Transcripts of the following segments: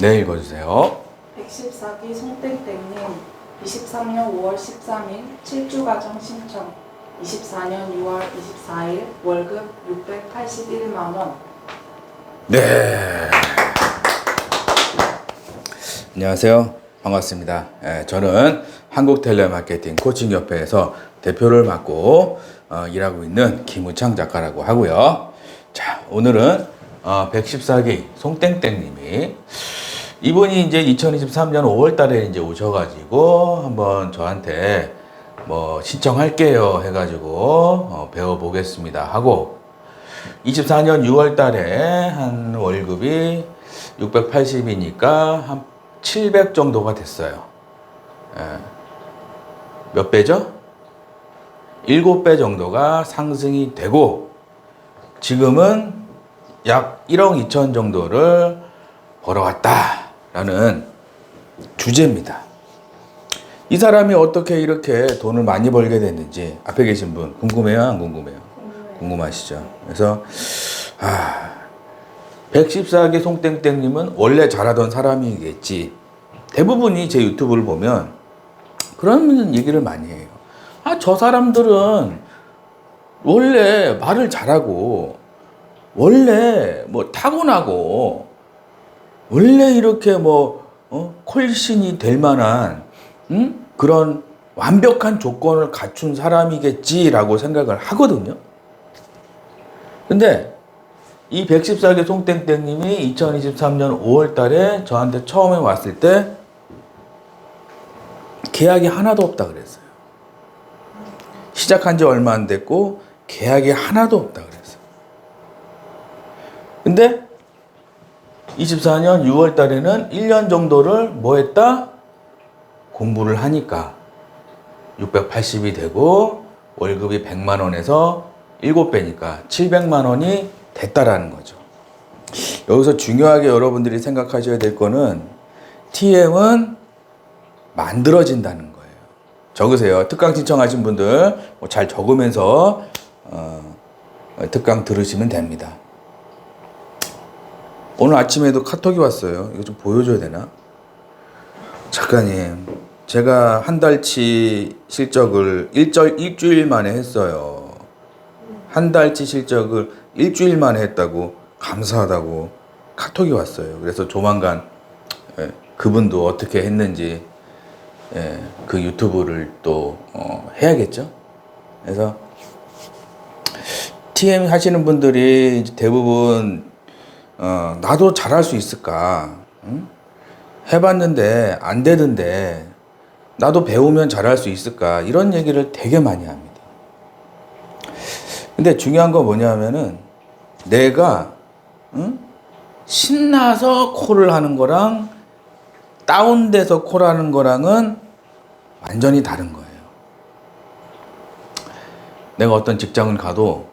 네, 읽어주세요. 114기 송땡땡님 23년 5월 13일 7주 가정 신청 24년 6월 24일 월급 681만원. 네. 안녕하세요. 반갑습니다. 저는 한국텔레마케팅 코칭협회에서 대표를 맡고 일하고 있는 김우창 작가라고 하고요. 자, 오늘은 114기 송땡땡님이 이분이 이제 2023년 5월 달에 이제 오셔가지고 한번 저한테 뭐 신청할게요 해가지고 배워보겠습니다 하고 24년 6월 달에 한 월급이 680이니까 한 700 정도가 됐어요. 몇 배죠? 7배 정도가 상승이 되고 지금은 약 1억 2천 정도를 벌어왔다라는 주제입니다. 이 사람이 어떻게 이렇게 돈을 많이 벌게 됐는지 앞에 계신 분 궁금해요? 안 궁금해요? 궁금하시죠? 그래서 114기 송땡땡님은 원래 잘하던 사람이겠지. 대부분이 제 유튜브를 보면 그런 얘기를 많이 해요. 저 사람들은 원래 말을 잘하고 원래 뭐 타고나고 원래 이렇게 콜신이 될 만한 그런 완벽한 조건을 갖춘 사람이겠지라고 생각을 하거든요. 근데 이 114기 송땡땡님이 2023년 5월 달에 저한테 처음에 왔을 때 계약이 하나도 없다 그랬어요. 시작한 지 얼마 안 됐고 계약이 하나도 없다 그랬어요. 근데 24년 6월 달에는 1년 정도를 뭐 했다? 공부를 하니까 680이 되고 월급이 100만 원에서 7배니까 700만 원이 됐다라는 거죠. 여기서 중요하게 여러분들이 생각하셔야 될 거는 TM은 만들어진다는 거예요. 적으세요. 특강 신청하신 분들 잘 적으면서 특강 들으시면 됩니다. 오늘 아침에도 카톡이 왔어요. 이거 좀 보여줘야 되나? 작가님, 제가 한 달치 실적을 일주일 만에 했어요. 한 달치 실적을 일주일 만에 했다고 감사하다고 카톡이 왔어요. 그래서 조만간 그분도 어떻게 했는지 그 유튜브를 또 해야겠죠. 그래서 TM 하시는 분들이 대부분 나도 잘할 수 있을까? 응? 해봤는데 안 되던데 나도 배우면 잘할 수 있을까? 이런 얘기를 되게 많이 합니다. 근데 중요한 건 뭐냐면은 내가 신나서 콜을 하는 거랑 다운돼서 콜하는 거랑은 완전히 다른 거예요. 내가 어떤 직장을 가도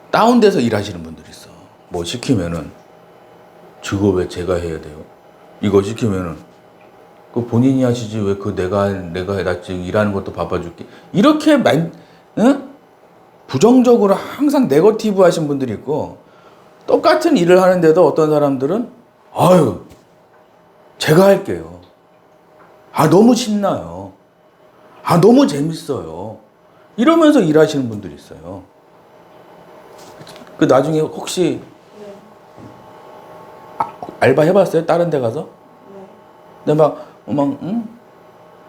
다운돼서 일하시는 분들이 있어. 뭐 시키면은 저거 왜 제가 해야 돼요? 이거 시키면은 그 본인이 하시지 왜 그 내가 나 지금 일하는 것도 바빠줄게. 이렇게 부정적으로 항상 네거티브 하신 분들이 있고 똑같은 일을 하는데도 어떤 사람들은 아유 제가 할게요. 너무 신나요. 너무 재밌어요. 이러면서 일하시는 분들이 있어요. 그 나중에 혹시 알바 해봤어요? 다른 데 가서? 근데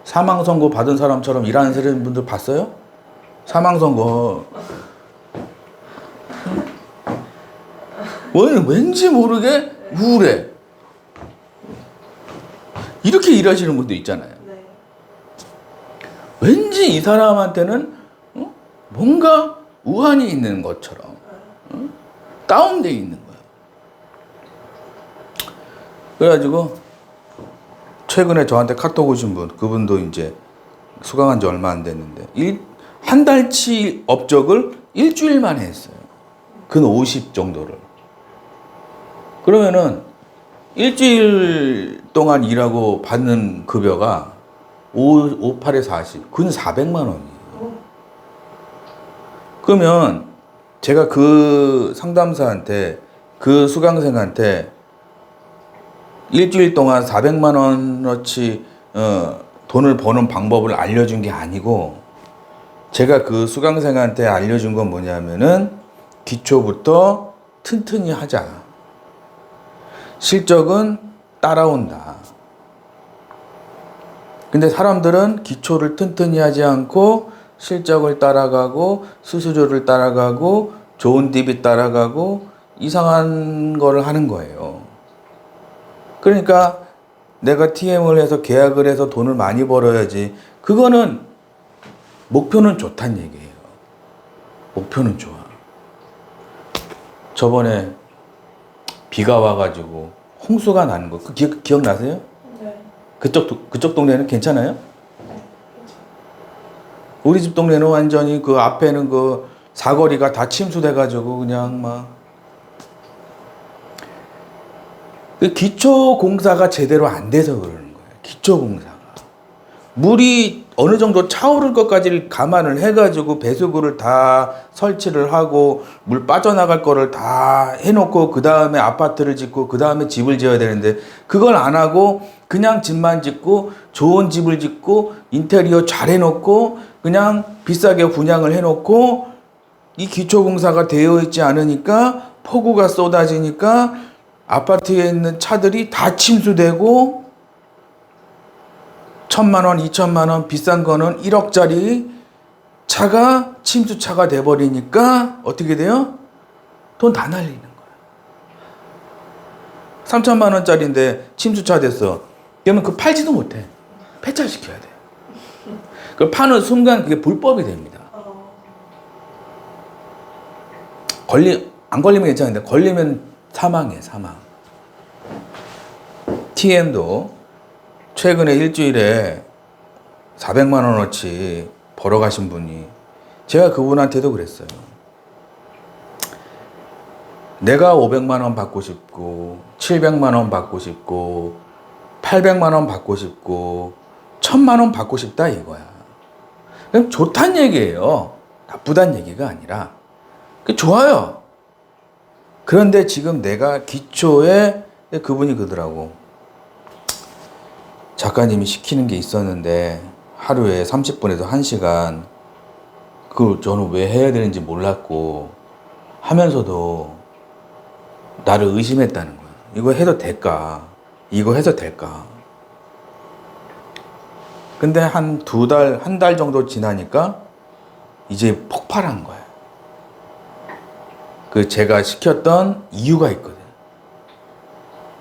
사망선고 받은 사람처럼 일하는 분들 봤어요? 사망선고 왠지 모르게 우울해. 이렇게 일하시는 분도 있잖아요. 왠지 이 사람한테는 뭔가 우환이 있는 것처럼 다운돼 있는 거야. 그래가지고 최근에 저한테 카톡 오신 분, 그분도 이제 수강한 지 얼마 안 됐는데 한 달치 업적을 일주일 만에 했어요. 근 50 정도를. 그러면은 일주일 동안 일하고 받는 급여가 58에 40, 근 400만 원이에요. 그러면 제가 그 상담사한테, 그 수강생한테 일주일 동안 400만 원어치 돈을 버는 방법을 알려준 게 아니고, 제가 그 수강생한테 알려준 건 뭐냐면은 기초부터 튼튼히 하자. 실적은 따라온다. 근데 사람들은 기초를 튼튼히 하지 않고 실적을 따라가고 수수료를 따라가고 좋은 DB 따라가고 이상한 거를 하는 거예요. 그러니까 내가 TM을 해서 계약을 해서 돈을 많이 벌어야지. 그거는 목표는 좋단 얘기예요. 목표는 좋아. 저번에 비가 와가지고 홍수가 나는 거, 기억나세요? 네. 그쪽 동네는 괜찮아요? 네. 우리 집 동네는 완전히 그 앞에는 그 사거리가 다 침수돼가지고 그냥 막. 그 기초 공사가 제대로 안 돼서 그러는 거예요. 기초 공사가. 물이 어느 정도 차오를 것까지를 감안을 해가지고 배수구를 다 설치를 하고 물 빠져나갈 거를 다 해놓고 그 다음에 아파트를 짓고 그 다음에 집을 지어야 되는데 그걸 안 하고 그냥 집만 짓고 좋은 집을 짓고 인테리어 잘 해놓고 그냥 비싸게 분양을 해놓고 이 기초공사가 되어 있지 않으니까 폭우가 쏟아지니까 아파트에 있는 차들이 다 침수되고 1,000만 원, 2천만 원 비싼 거는 1억짜리 차가 침수차가 돼버리니까 어떻게 돼요? 돈 다 날리는 거야. 3천만 원짜리인데 침수차 됐어. 그러면 그 팔지도 못해. 폐차시켜야 돼. 그걸 파는 순간 그게 불법이 됩니다. 안 걸리면 괜찮은데 걸리면 사망해, 사망. TM도 최근에 일주일에 400만 원어치 벌어가신 분이, 제가 그분한테도 그랬어요. 내가 500만 원 받고 싶고 700만 원 받고 싶고 800만 원 받고 싶고 1000만 원 받고 싶다 이거야. 그럼 좋단 얘기예요. 나쁘단 얘기가 아니라. 좋아요. 그런데 지금 내가 기초에 그분이 그러더라고. 작가님이 시키는 게 있었는데 하루에 30분에서 1시간 그걸 저는 왜 해야 되는지 몰랐고 하면서도 나를 의심했다는 거야. 이거 해도 될까? 이거 해도 될까? 근데 한 2달, 한 달 정도 지나니까 이제 폭발한 거야. 그 제가 시켰던 이유가 있거든.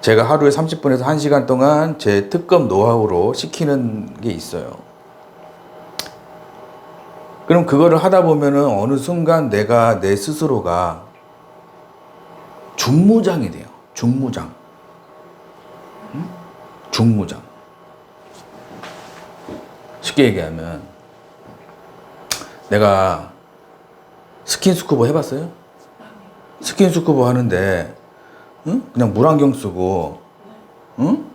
제가 하루에 30분에서 1시간 동안 제 특급 노하우로 시키는 게 있어요. 그럼 그거를 하다 보면은 어느 순간 내가 내 스스로가 중무장이 돼요. 중무장. 응? 중무장. 쉽게 얘기하면 내가 스킨스쿠버 해봤어요? 스킨스쿠버 하는데 응? 그냥 물안경 쓰고 응?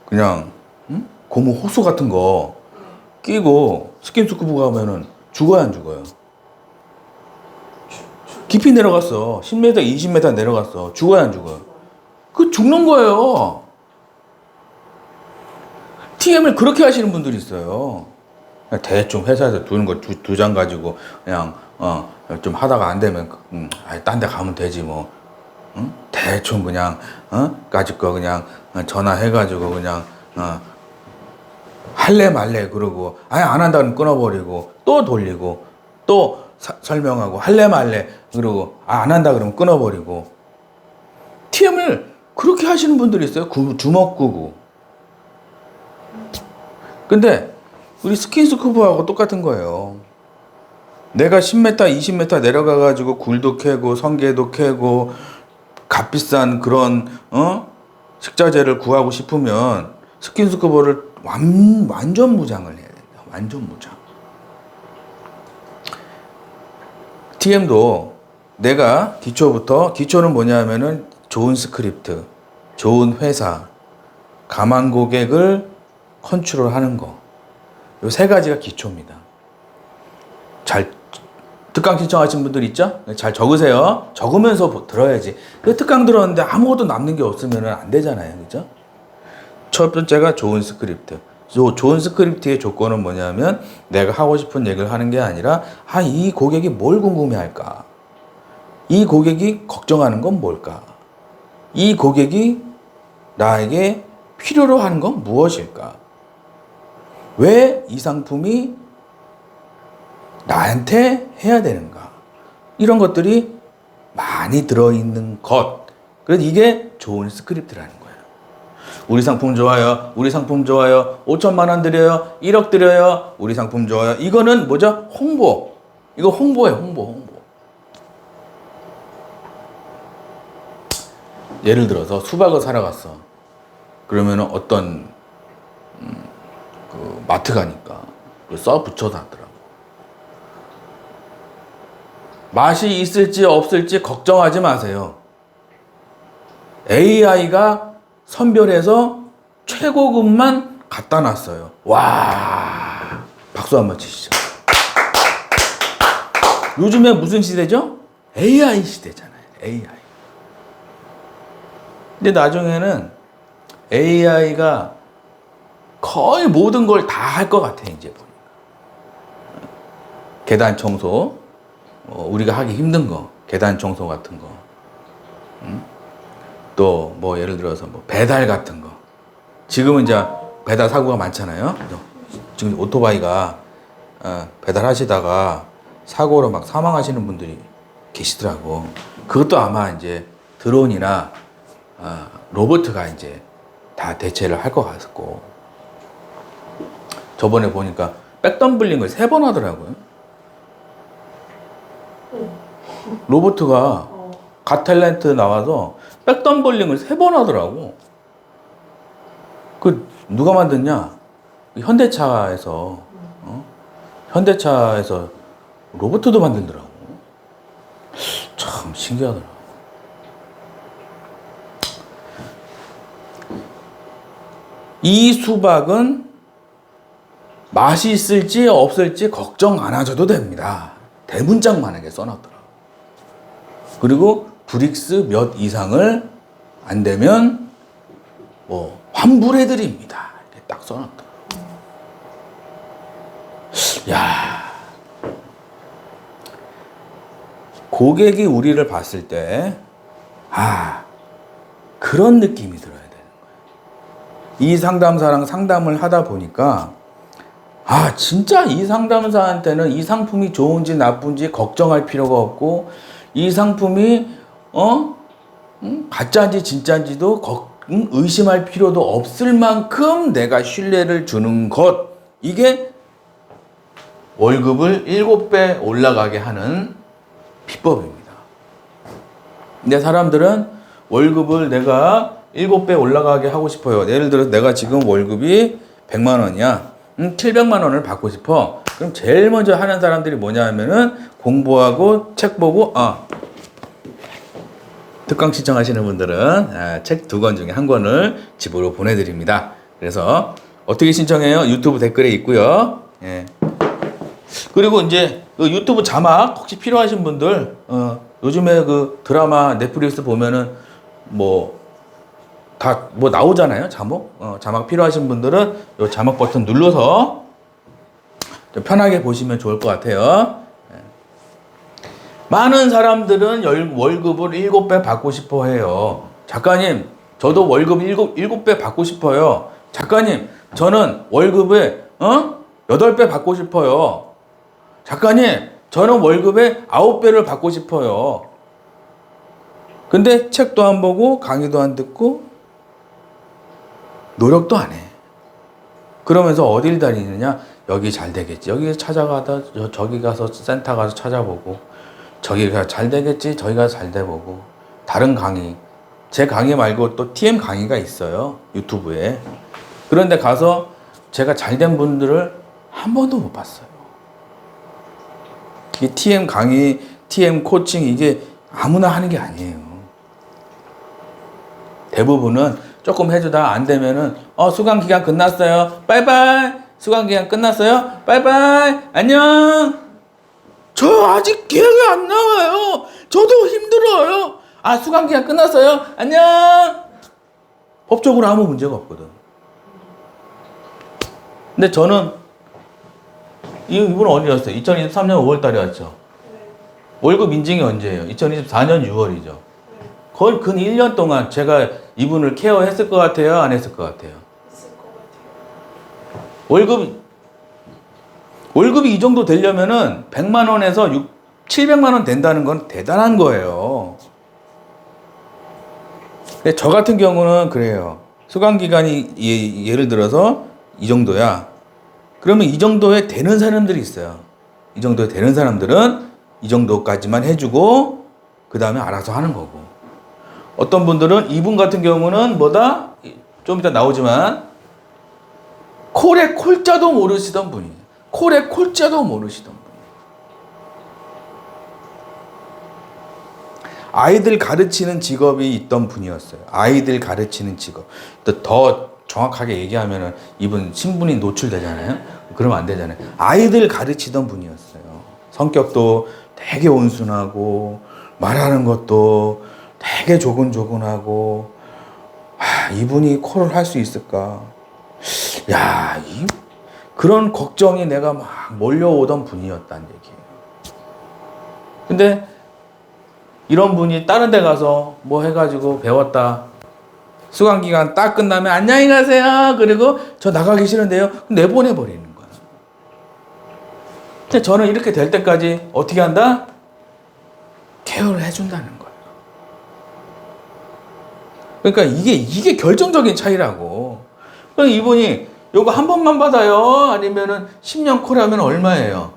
그냥 응? 고무 호수 같은 거 끼고 스킨스쿠버 가면은 죽어야 안 죽어요? 깊이 내려갔어. 10m, 20m 내려갔어. 죽어야 안 죽어요? 그 죽는 거예요. TM을 그렇게 하시는 분들이 있어요. 그냥 대충 회사에서 두는 거 두 장 가지고 그냥 좀 하다가 안 되면 딴 데 가면 되지 뭐. 응? 대충 그냥 까짓 거 그냥 전화해가지고 그냥 할래 말래 그러고 아니 안 한다면 끊어버리고 또 돌리고 또 설명하고 할래 말래 그러고 안 한다 그러면 끊어버리고. TM을 그렇게 하시는 분들이 있어요. 주먹구구. 근데 우리 스킨스쿠버하고 똑같은 거예요. 내가 10m, 20m 내려가가지고 굴도 캐고 성게도 캐고 값비싼 그런 식자재를 구하고 싶으면 스킨스쿠버를 완전 무장을 해야 된다. 완전 무장. TM도 내가 기초는 뭐냐면은 좋은 스크립트, 좋은 회사, 가만 고객을 컨트롤하는 거. 요 3가지가 기초입니다. 잘 특강 신청하신 분들 있죠? 잘 적으세요. 적으면서 들어야지. 그 특강 들었는데 아무것도 남는 게 없으면 안 되잖아요. 그죠? 첫 번째가 좋은 스크립트. 좋은 스크립트의 조건은 뭐냐면 내가 하고 싶은 얘기를 하는 게 아니라 이 고객이 뭘 궁금해할까? 이 고객이 걱정하는 건 뭘까? 이 고객이 나에게 필요로 하는 건 무엇일까? 왜 이 상품이 나한테 해야 되는가? 이런 것들이 많이 들어있는 것. 그래서 이게 좋은 스크립트라는 거예요. 우리 상품 좋아요. 우리 상품 좋아요. 5천만 원 드려요. 1억 드려요. 우리 상품 좋아요. 이거는 뭐죠? 홍보. 이거 홍보예요. 홍보. 예를 들어서 수박을 사러 갔어. 그러면 어떤 그 마트 가니까 써 붙여서 하더라고. 맛이 있을지 없을지 걱정하지 마세요. AI가 선별해서 최고급만 갖다 놨어요. 와, 박수 한번 치시죠. 요즘에 무슨 시대죠? AI 시대잖아요. AI. 근데 나중에는 AI가 거의 모든 걸 다 할 것 같아, 이제 보니까. 계단 청소, 우리가 하기 힘든 거, 계단 청소 같은 거. 또 뭐 예를 들어서 뭐 배달 같은 거. 지금은 이제 배달 사고가 많잖아요. 지금 오토바이가 배달하시다가 사고로 막 사망하시는 분들이 계시더라고. 그것도 아마 이제 드론이나 로봇가 이제 다 대체를 할 것 같고. 저번에 보니까 백덤블링을 3번 하더라고요. 로봇가 갓탤런트 나와서 백덤블링을 3번 하더라고. 그 누가 만든 현대차에서 현대차에서 로봇도 만들더라고. 참 신기하더라. 이 수박은 맛이 있을지 없을지 걱정 안 하셔도 됩니다. 대문짝만하게 써놨더라고. 그리고 브릭스 몇 이상을 안 되면 뭐 환불해드립니다. 이렇게 딱 써놨더라고. 야, 고객이 우리를 봤을 때 그런 느낌이 들어야 되는 거예요. 이 상담사랑 상담을 하다 보니까 진짜 이 상담사한테는 이 상품이 좋은지 나쁜지 걱정할 필요가 없고, 이 상품이 가짜인지 진짜인지도 의심할 필요도 없을 만큼 내가 신뢰를 주는 것. 이게 월급을 7배 올라가게 하는 비법입니다. 근데 사람들은 월급을 내가 7배 올라가게 하고 싶어요. 예를 들어서 내가 지금 월급이 100만 원이야. 700만 원을 받고 싶어. 그럼 제일 먼저 하는 사람들이 뭐냐 하면은 공부하고 책 보고 특강 신청하시는 분들은 책 2권 중에 1권을 집으로 보내드립니다. 그래서 어떻게 신청해요? 유튜브 댓글에 있고요. 예. 그리고 이제 그 유튜브 자막 혹시 필요하신 분들 요즘에 그 드라마 넷플릭스 보면은 다 나오잖아요. 자막 필요하신 분들은 요 자막 버튼 눌러서 좀 편하게 보시면 좋을 것 같아요. 많은 사람들은 월급을 7배 받고 싶어 해요. 작가님, 저도 월급 7배 받고 싶어요. 작가님, 저는 월급에 8배 받고 싶어요. 작가님, 저는 월급에 9배를 받고 싶어요. 근데 책도 안 보고 강의도 안 듣고 노력도 안 해. 그러면서 어딜 다니느냐? 여기 잘 되겠지. 여기 찾아가다 저기 가서 센터 가서 찾아보고, 저기가 잘 되겠지. 저기 가서 잘 돼보고. 다른 강의, 제 강의 말고 또 TM 강의가 있어요. 유튜브에. 그런데 가서 제가 잘 된 분들을 한 번도 못 봤어요. 이 TM 강의, TM 코칭 이게 아무나 하는 게 아니에요. 대부분은 조금 해주다 안 되면은 수강 기간 끝났어요. 빠이빠이. 수강 기간 끝났어요. 빠이빠이. 안녕. 저 아직 기억이 안 나와요. 저도 힘들어요. 수강 기간 끝났어요. 안녕. 법적으로 아무 문제가 없거든. 근데 저는 이분은 어디 갔어요? 2023년 5월 달에 왔죠. 월급 인증이 언제예요? 2024년 6월이죠. 거의 근 1년 동안 제가 이분을 케어했을 것 같아요? 안 했을 것 같아요? 있을 것 같아요. 월급이 이 정도 되려면은 100만 원에서 700만 원 된다는 건 대단한 거예요. 근데 저 같은 경우는 그래요. 수강 기간이 예를 들어서 이 정도야. 그러면 이 정도에 되는 사람들이 있어요. 이 정도에 되는 사람들은 이 정도까지만 해주고 그 다음에 알아서 하는 거고. 어떤 분들은 이분 같은 경우는 뭐다? 좀 이따 나오지만 콜의 콜자도 모르시던 분이에요. 콜의 콜자도 모르시던 분. 아이들 가르치는 직업이 있던 분이었어요. 아이들 가르치는 직업. 더 정확하게 얘기하면은 이분 신분이 노출되잖아요. 그러면 안 되잖아요. 아이들 가르치던 분이었어요. 성격도 되게 온순하고 말하는 것도 되게 조곤조곤하고 이분이 콜을 할 수 있을까? 야, 그런 걱정이 내가 막 몰려오던 분이었다는 얘기예요. 근데 이런 분이 다른 데 가서 뭐 해가지고 배웠다. 수강기간 딱 끝나면 안녕히 가세요. 그리고 저 나가기 싫은데요. 내보내버리는 거야. 근데 저는 이렇게 될 때까지 어떻게 한다? 케어를 해준다는 거예요. 그러니까 이게 결정적인 차이라고. 그럼 이분이 요거 한 번만 받아요? 아니면은 10년 콜하면 얼마예요?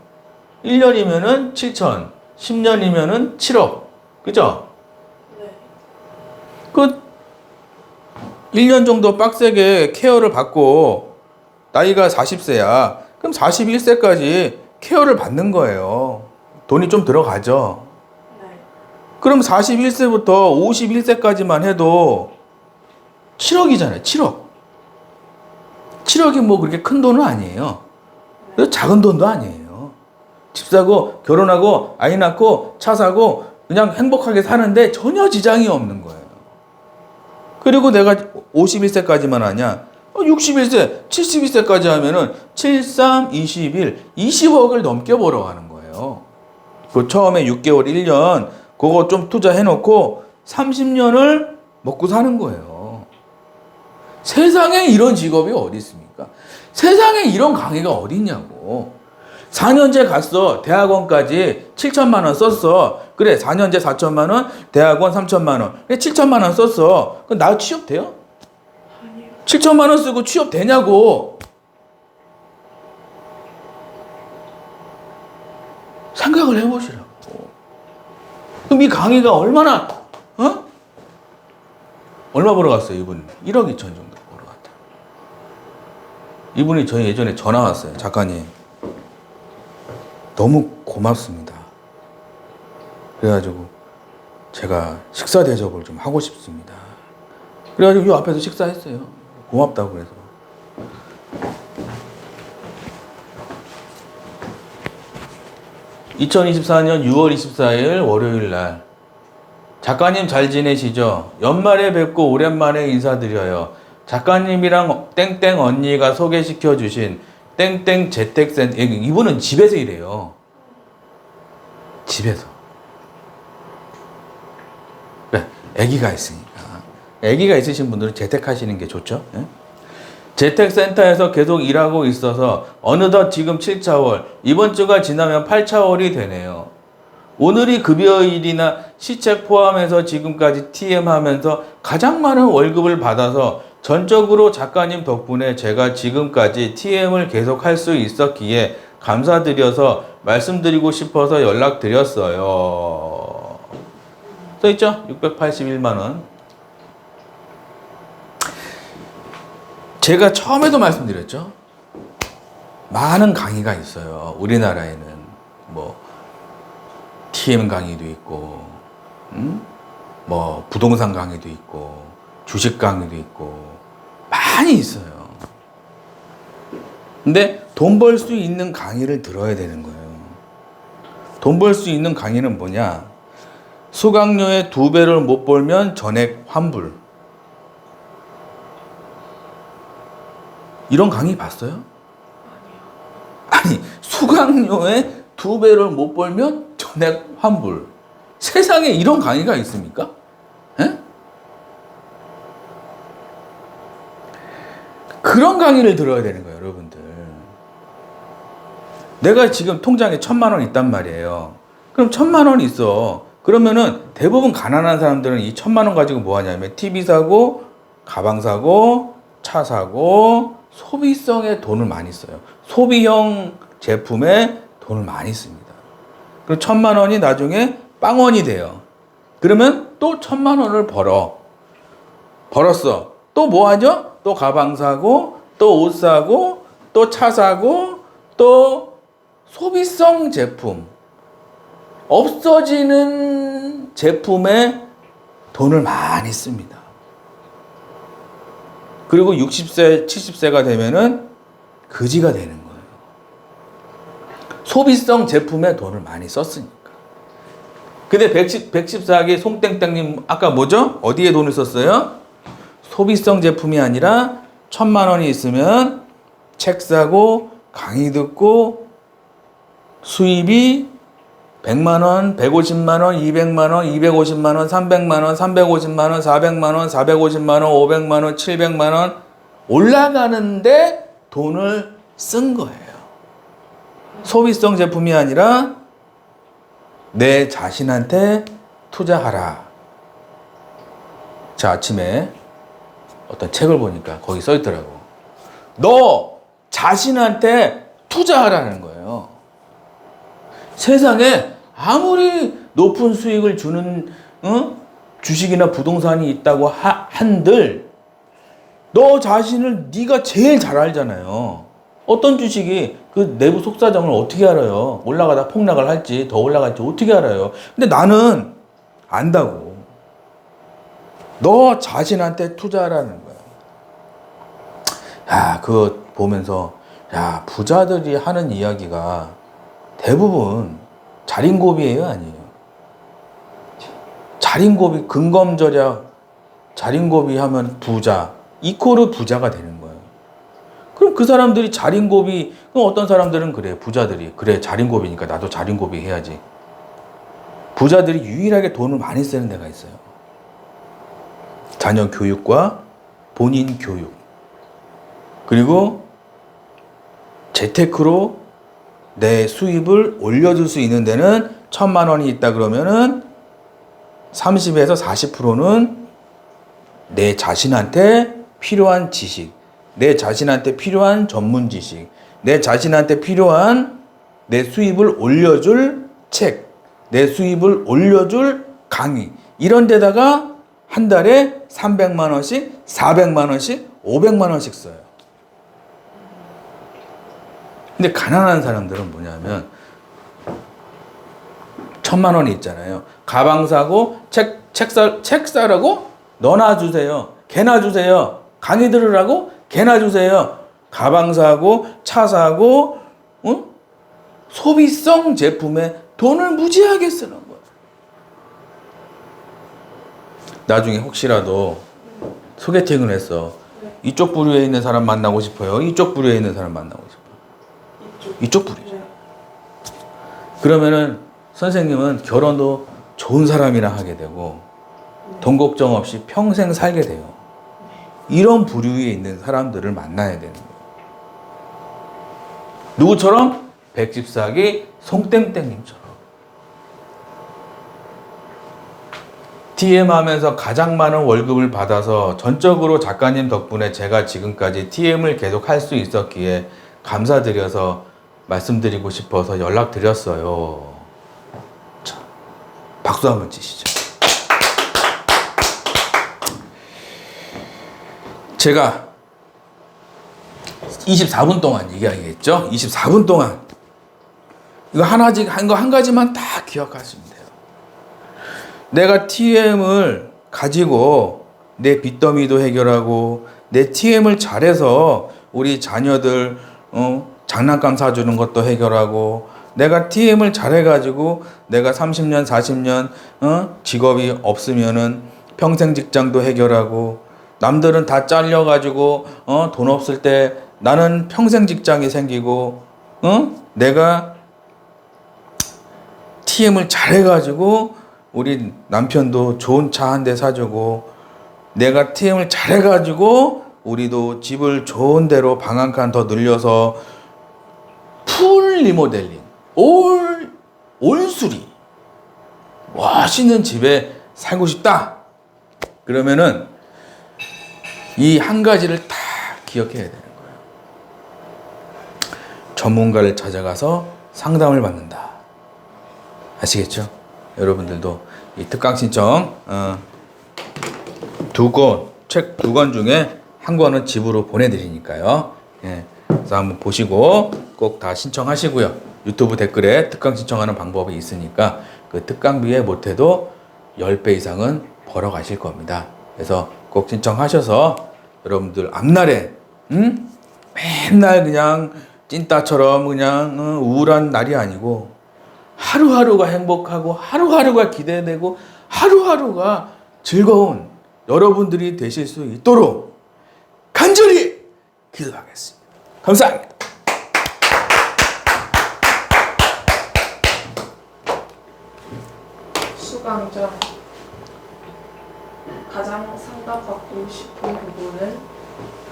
1년이면은 7천, 10년이면은 7억. 그죠? 네. 그 1년 정도 빡세게 케어를 받고 나이가 40세야. 그럼 41세까지 케어를 받는 거예요. 돈이 좀 들어가죠. 네. 그럼 41세부터 51세까지만 해도 7억이잖아요. 7억. 7억이 뭐 그렇게 큰 돈은 아니에요. 작은 돈도 아니에요. 집 사고 결혼하고 아이 낳고 차 사고 그냥 행복하게 사는데 전혀 지장이 없는 거예요. 그리고 내가 51세까지만 하냐? 61세, 72세까지 하면은 7, 3, 21, 20억을 넘게 벌어가는 거예요. 그 처음에 6개월, 1년 그거 좀 투자해놓고 30년을 먹고 사는 거예요. 세상에 이런 직업이 어디 있습니까? 세상에 이런 강의가 어디 있냐고. 4년제 갔어. 대학원까지 7천만 원 썼어. 그래 4년제 4천만 원, 대학원 3천만 원. 그래 7천만 원 썼어. 그럼 나 취업돼요? 아니요. 7천만 원 쓰고 취업되냐고. 생각을 해보시라고. 그럼 이 강의가 얼마나 얼마 벌어갔어요 이분? 1억 2천 정도 벌어갔다. 이분이 저희 예전에 전화 왔어요. 작가님 너무 고맙습니다. 그래가지고 제가 식사 대접을 좀 하고 싶습니다. 그래가지고 이 앞에서 식사했어요. 고맙다고 그래서. (2024년 6월 24일) 월요일 날. 작가님 잘 지내시죠? 연말에 뵙고 오랜만에 인사드려요. 작가님이랑 땡땡 언니가 소개시켜 주신 땡땡 재택센터. 이분은 집에서 일해요. 집에서. 그래, 아기가 있으니까. 아기가 있으신 분들은 재택하시는 게 좋죠. 예? 재택센터에서 계속 일하고 있어서 어느덧 지금 7차월, 이번 주가 지나면 8차월이 되네요. 오늘이 급여일이나 시책 포함해서 지금까지 TM 하면서 가장 많은 월급을 받아서 전적으로 작가님 덕분에 제가 지금까지 TM을 계속 할 수 있었기에 감사드려서 말씀드리고 싶어서 연락드렸어요. 써있죠? 681만원. 제가 처음에도 말씀드렸죠? 많은 강의가 있어요. 우리나라에는 뭐 TM 강의도 있고, 뭐 부동산 강의도 있고, 주식 강의도 있고, 많이 있어요. 근데 돈 벌 수 있는 강의를 들어야 되는 거예요. 돈 벌 수 있는 강의는 뭐냐? 수강료의 2배를 못 벌면 전액 환불. 이런 강의 봤어요? 아니 수강료의 2배를 못 벌면 전액 환불. 세상에 이런 강의가 있습니까? 에? 그런 강의를 들어야 되는 거예요, 여러분들. 내가 지금 통장에 1,000만 원 있단 말이에요. 그럼 1,000만 원 있어. 그러면은 대부분 가난한 사람들은 이 1,000만 원 가지고 뭐 하냐면 TV 사고, 가방 사고, 차 사고, 소비성에 돈을 많이 써요. 소비형 제품에 돈을 많이 씁니다. 그럼 1,000만 원이 나중에 빵원이 돼요. 그러면 또 1,000만 원을 벌었어. 또 뭐 하죠? 또 가방 사고, 또 옷 사고, 또 차 사고, 또 소비성 제품. 없어지는 제품에 돈을 많이 씁니다. 그리고 60세, 70세가 되면은 거지가 되는 거예요. 소비성 제품에 돈을 많이 썼으니까. 근데 114기 송땡땡님 아까 뭐죠? 어디에 돈을 썼어요? 소비성 제품이 아니라 1,000만 원이 있으면 책 사고 강의 듣고 수입이 100만 원, 150만 원, 200만 원, 250만 원, 300만 원, 350만 원, 400만 원, 450만 원, 500만 원, 700만 원 올라가는데 돈을 쓴 거예요. 소비성 제품이 아니라 내 자신한테 투자하라. 자, 아침에 어떤 책을 보니까 거기 써 있더라고. 너 자신한테 투자하라는 거예요. 세상에 아무리 높은 수익을 주는 주식이나 부동산이 있다고 한들 너 자신을 네가 제일 잘 알잖아요. 어떤 주식이 그 내부 속사정을 어떻게 알아요? 올라가다 폭락을 할지 더 올라갈지 어떻게 알아요? 근데 나는 안다고. 너 자신한테 투자하라는 거야. 야, 그거 보면서 야, 부자들이 하는 이야기가 대부분 자린고비예요, 아니에요? 자린고비, 근검절약, 자린고비 하면 부자, 이코르 부자가 되는 거예요. 그럼 그 사람들이 자린고비, 그럼 어떤 사람들은 그래, 부자들이 그래, 자린고비니까 나도 자린고비 해야지. 부자들이 유일하게 돈을 많이 쓰는 데가 있어요. 자녀 교육과 본인 교육. 그리고 재테크로 내 수입을 올려줄 수 있는 데는 1,000만 원이 있다 그러면은 30에서 40%는 내 자신한테 필요한 지식, 내 자신한테 필요한 전문 지식, 내 자신한테 필요한 내 수입을 올려줄 책, 내 수입을 올려줄 강의, 이런 데다가 한 달에 300만 원씩, 400만 원씩, 500만 원씩 써요. 근데 가난한 사람들은 뭐냐면 1,000만 원이 있잖아요. 가방 사고 책 사라고 너나 주세요. 개나 주세요. 강의 들으라고 개나 주세요. 가방 사고 차 사고 소비성 제품에 돈을 무지하게 쓰는 거예요. 나중에 혹시라도 소개팅을 했어. 이쪽 부류에 있는 사람 만나고 싶어요. 이쪽 부류에 있는 사람 만나고 싶어요. 이쪽 부류죠. 그러면은 선생님은 결혼도 좋은 사람이랑 하게 되고 돈 걱정 없이 평생 살게 돼요. 이런 부류에 있는 사람들을 만나야 되는 거예요. 누구처럼? 114기 송땡땡님처럼. TM 하면서 가장 많은 월급을 받아서 전적으로 작가님 덕분에 제가 지금까지 TM을 계속 할 수 있었기에 감사드려서 말씀드리고 싶어서 연락드렸어요. 자, 박수 한번 치시죠. 제가 24분 동안 얘기하겠죠? 24분 동안 이거 한 가지만 다 기억하시면 돼요. 내가 TM을 가지고 내 빚더미도 해결하고 내 TM을 잘해서 우리 자녀들 장난감 사주는 것도 해결하고 내가 TM을 잘해가지고 내가 30년 40년 직업이 없으면은 평생 직장도 해결하고 남들은 다 잘려가지고 돈 없을 때 나는 평생 직장이 생기고 내가 TM을 잘해가지고 우리 남편도 좋은 차 한 대 사주고, 내가 TM을 잘해가지고 우리도 집을 좋은 데로 방 한 칸 더 늘려서 풀 리모델링, 올수리 멋있는 집에 살고 싶다. 그러면은 이 한 가지를 다 기억해야 되는 거예요. 전문가를 찾아가서 상담을 받는다. 아시겠죠? 여러분들도 이 특강 신청 책 두 권 중에 한 권은 집으로 보내드리니까요. 예, 그래서 한번 보시고 꼭 다 신청하시고요. 유튜브 댓글에 특강 신청하는 방법이 있으니까 그 특강비에 못해도 10배 이상은 벌어 가실 겁니다. 그래서 꼭 신청하셔서 여러분들 앞날에 맨날 그냥 찐따처럼 그냥 우울한 날이 아니고 하루하루가 행복하고 하루하루가 기대되고 하루하루가 즐거운 여러분들이 되실 수 있도록 간절히 기도하겠습니다. 감사합니다. 수강자 가장 상담받고 싶은 부분은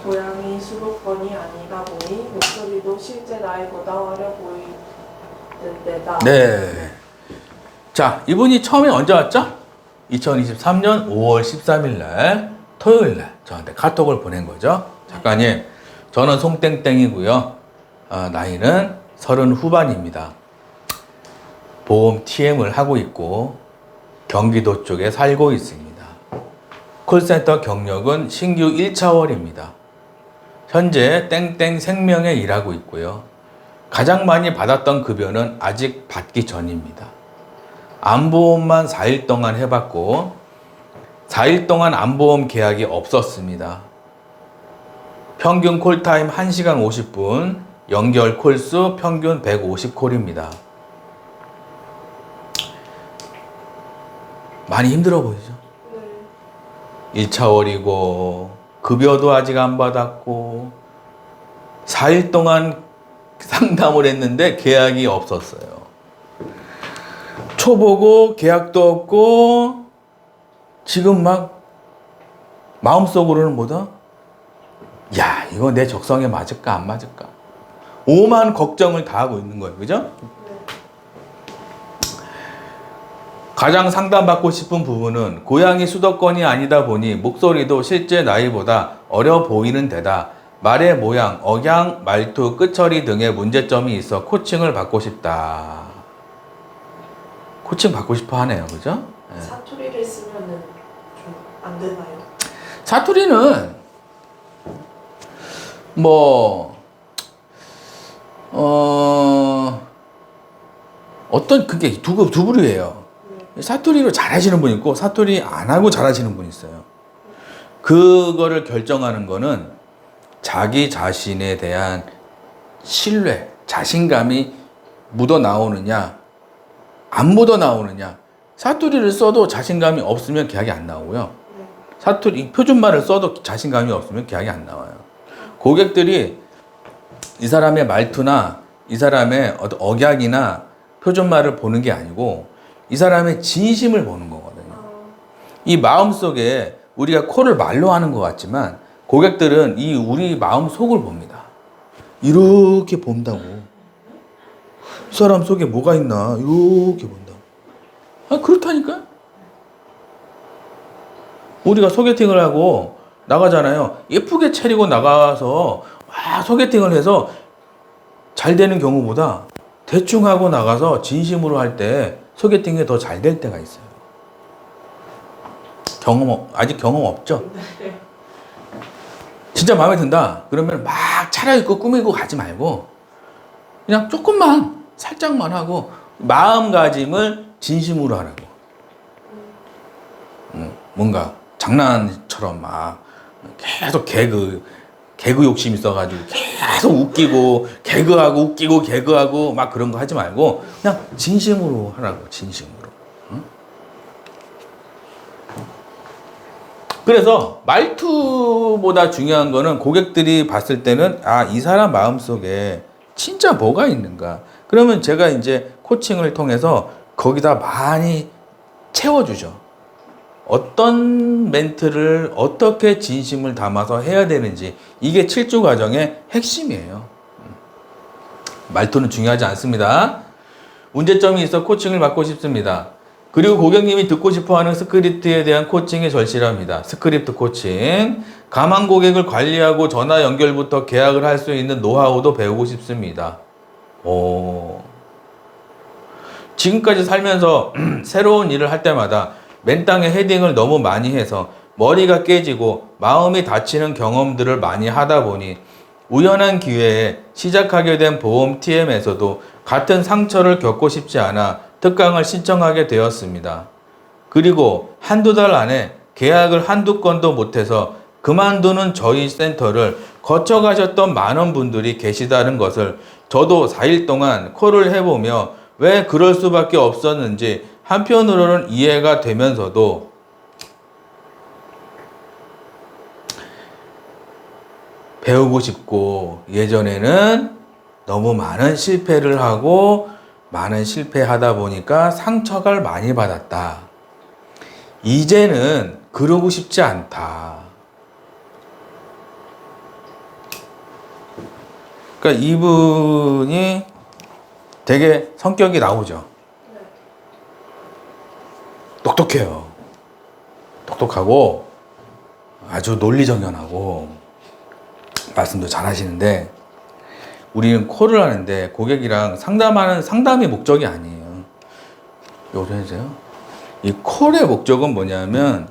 고양이 수도권이 아니다 보니 목소리도 실제 나이보다 어려 보이는 데다. 네. 자, 이분이 처음에 언제 왔죠? 2023년 5월 13일 날 토요일 날 저한테 카톡을 보낸 거죠. 작가님, 저는 송땡땡이고요. 나이는 30 후반입니다. 보험 TM을 하고 있고 경기도 쪽에 살고 있습니다. 콜센터 경력은 신규 1차월입니다. 현재 땡땡 생명에 일하고 있고요. 가장 많이 받았던 급여는 아직 받기 전입니다. 암보험만 4일 동안 해봤고 4일 동안 암보험 계약이 없었습니다. 평균 콜타임 1시간 50분, 연결 콜수 평균 150콜입니다. 많이 힘들어 보이죠? 네. 1차월이고 급여도 아직 안 받았고 4일 동안 상담을 했는데 계약이 없었어요. 초보고 계약도 없고 지금 막 마음속으로는 뭐다? 야, 이거 내 적성에 맞을까 안 맞을까? 오만 걱정을 다 하고 있는 거예요. 그죠? 가장 상담받고 싶은 부분은 고양이 수도권이 아니다 보니 목소리도 실제 나이보다 어려 보이는 데다 말의 모양, 억양, 말투, 끝처리 등의 문제점이 있어 코칭을 받고 싶다. 코칭 받고 싶어 하네요. 그죠? 네. 사투리를 쓰면은 좀 안 되나요? 사투리는 어떤 그게 두 부류예요. 사투리로 잘하시는 분 있고 사투리 안 하고 잘하시는 분 있어요. 그거를 결정하는 거는 자기 자신에 대한 신뢰, 자신감이 묻어 나오느냐, 안 묻어 나오느냐. 사투리를 써도 자신감이 없으면 계약이 안 나오고요. 사투리, 표준말을 써도 자신감이 없으면 계약이 안 나와요. 고객들이 이 사람의 말투나 이 사람의 어떤 억양이나 표준말을 보는 게 아니고 이 사람의 진심을 보는 거거든요. 이 마음 속에 우리가 코를 말로 하는 것 같지만 고객들은 이 우리 마음 속을 봅니다. 이렇게 본다고. 이 사람 속에 뭐가 있나 이렇게 본다고. 그렇다니까. 우리가 소개팅을 하고 나가잖아요. 예쁘게 차리고 나가서 소개팅을 해서 잘 되는 경우보다 대충 하고 나가서 진심으로 할 때 소개팅이 더 잘 될 때가 있어요. 아직 경험 없죠? 네. 진짜 마음에 든다. 그러면 막 차려입고 꾸미고 가지 말고 그냥 조금만 살짝만 하고 마음가짐을 진심으로 하라고. 뭔가 장난처럼 막 계속 개그 욕심 있어가지고 계속 웃기고 개그하고 웃기고 개그하고 막 그런 거 하지 말고 그냥 진심으로 하라고. 진심으로. 응? 그래서 말투보다 중요한 거는 고객들이 봤을 때는 이 사람 마음속에 진짜 뭐가 있는가? 그러면 제가 이제 코칭을 통해서 거기다 많이 채워주죠. 어떤 멘트를 어떻게 진심을 담아서 해야 되는지, 이게 7주 과정의 핵심이에요. 말투는 중요하지 않습니다. 문제점이 있어 코칭을 받고 싶습니다. 그리고 고객님이 듣고 싶어하는 스크립트에 대한 코칭이 절실합니다. 스크립트 코칭. 가망 고객을 관리하고 전화 연결부터 계약을 할 수 있는 노하우도 배우고 싶습니다. 지금까지 살면서 새로운 일을 할 때마다 맨땅에 헤딩을 너무 많이 해서 머리가 깨지고 마음이 다치는 경험들을 많이 하다 보니 우연한 기회에 시작하게 된 보험 TM에서도 같은 상처를 겪고 싶지 않아 특강을 신청하게 되었습니다. 그리고 한두 달 안에 계약을 한두 건도 못해서 그만두는 저희 센터를 거쳐가셨던 많은 분들이 계시다는 것을 저도 4일 동안 콜을 해보며 왜 그럴 수밖에 없었는지 한편으로는 이해가 되면서도 배우고 싶고, 예전에는 너무 많은 실패를 하고 많은 실패하다 보니까 상처를 많이 받았다. 이제는 그러고 싶지 않다. 그러니까 이분이 되게 성격이 나오죠. 똑똑해요. 똑똑하고 아주 논리정연하고 말씀도 잘 하시는데, 우리는 콜을 하는데 고객이랑 상담하는 상담이 목적이 아니에요. 요래 해주세요. 이 콜의 목적은 뭐냐면,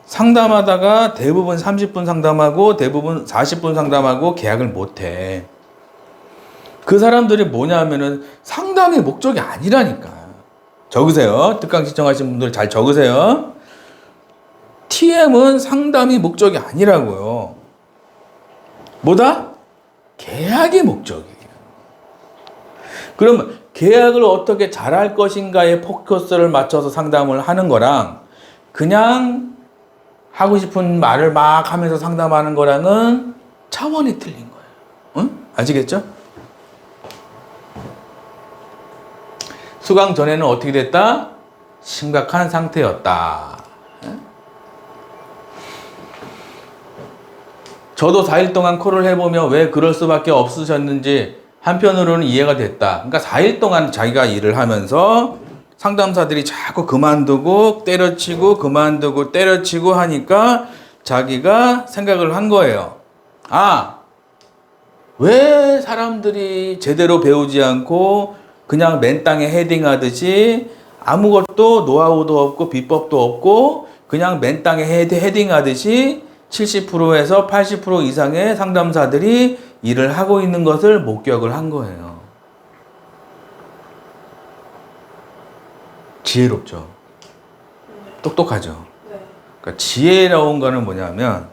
상담하다가 대부분 30분 상담하고 대부분 40분 상담하고 계약을 못해. 그 사람들이 뭐냐면은 상담이 목적이 아니라니까. 적으세요. 특강 신청하신 분들 잘 적으세요. TM은 상담이 목적이 아니라고요. 뭐다? 계약이 목적이에요. 그러면 계약을 어떻게 잘할 것인가에 포커스를 맞춰서 상담을 하는 거랑, 그냥 하고 싶은 말을 막 하면서 상담하는 거랑은 차원이 틀린 거예요. 응? 아시겠죠? 수강 전에는 어떻게 됐다? 심각한 상태였다. 저도 4일 동안 콜을 해보며 왜 그럴 수밖에 없으셨는지 한편으로는 이해가 됐다. 그러니까 4일 동안 자기가 일을 하면서 상담사들이 자꾸 그만두고 때려치고 그만두고 때려치고 하니까 자기가 생각을 한 거예요. 아, 왜 사람들이 제대로 배우지 않고 그냥 맨땅에 헤딩하듯이 아무것도 노하우도 없고 비법도 없고 그냥 맨땅에 헤딩하듯이 70%에서 80% 이상의 상담사들이 일을 하고 있는 것을 목격을 한 거예요. 지혜롭죠. 똑똑하죠. 그러니까 지혜로운 거는 뭐냐면,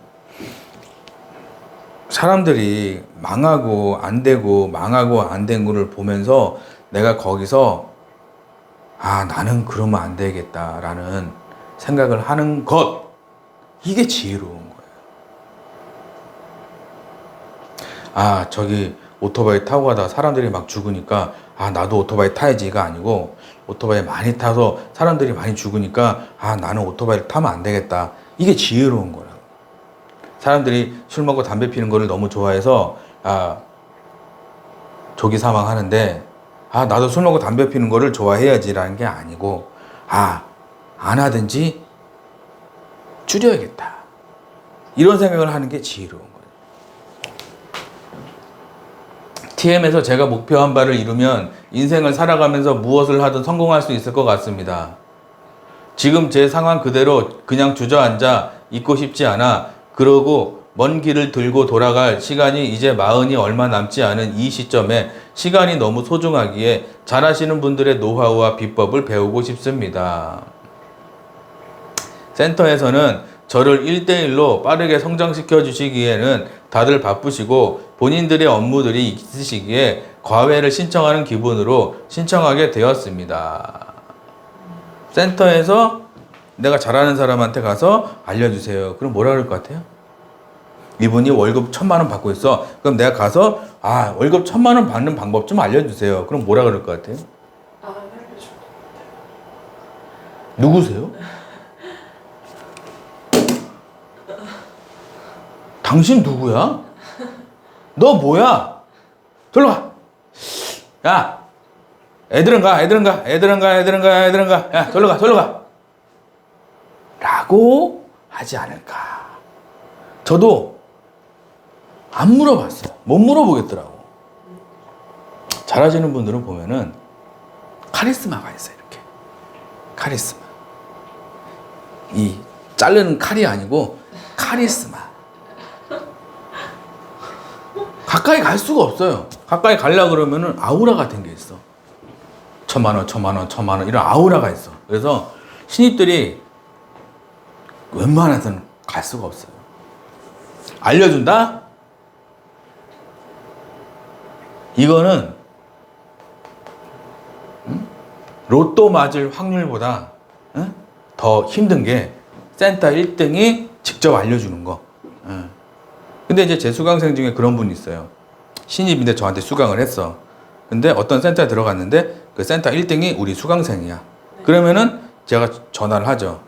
사람들이 망하고 안 되고 망하고 안 된 거를 보면서 내가 거기서 아, 나는 그러면 안 되겠다라는 생각을 하는 것, 이게 지혜로운 거예요. 아, 저기 오토바이 타고 가다가 사람들이 막 죽으니까 아, 나도 오토바이 타야지가 아니고, 오토바이 많이 타서 사람들이 많이 죽으니까 아, 나는 오토바이를 타면 안 되겠다. 이게 지혜로운 거라고. 사람들이 술 먹고 담배 피는 거를 너무 좋아해서 아, 조기 사망하는데 아, 나도 술 먹고 담배 피는 거를 좋아해야지라는 게 아니고, 아, 안 하든지 줄여야겠다. 이런 생각을 하는 게 지혜로운 거예요. TM에서 제가 목표한 바를 이루면 인생을 살아가면서 무엇을 하든 성공할 수 있을 것 같습니다. 지금 제 상황 그대로 그냥 주저앉아 있고 싶지 않아. 그러고 먼 길을 들고 돌아갈 시간이 이제 40이 얼마 남지 않은 이 시점에 시간이 너무 소중하기에 잘하시는 분들의 노하우와 비법을 배우고 싶습니다. 센터에서는 저를 1대1로 빠르게 성장시켜 주시기에는 다들 바쁘시고 본인들의 업무들이 있으시기에 과외를 신청하는 기분으로 신청하게 되었습니다. 센터에서 내가 잘하는 사람한테 가서 알려주세요. 그럼 뭐라 그럴 것 같아요? 이분이 월급 1,000만 원 받고 있어. 그럼 내가 가서 월급 1,000만 원 받는 방법 좀 알려주세요. 그럼 뭐라 그럴 것 같아요? 알려줘. 누구세요? 당신 누구야? 너 뭐야? 절로 가. 야, 애들은 가. 야, 절로 가. 라고 하지 않을까. 저도 안 물어봤어요. 못 물어보겠더라고. 잘하시는 분들은 보면은 카리스마가 있어요. 이렇게 카리스마. 이 자르는 칼이 아니고 카리스마. 가까이 갈 수가 없어요. 가까이 가려고 그러면은 아우라 같은 게 있어. 1,000만 원 이런 아우라가 있어. 그래서 신입들이 웬만해서는 갈 수가 없어요. 알려준다? 이거는 로또 맞을 확률보다 더 힘든 게 센터 1등이 직접 알려주는 거. 근데 이제 제 수강생 중에 그런 분이 있어요. 신입인데 저한테 수강을 했어. 근데 어떤 센터에 들어갔는데 그 센터 1등이 우리 수강생이야. 그러면은 제가 전화를 하죠.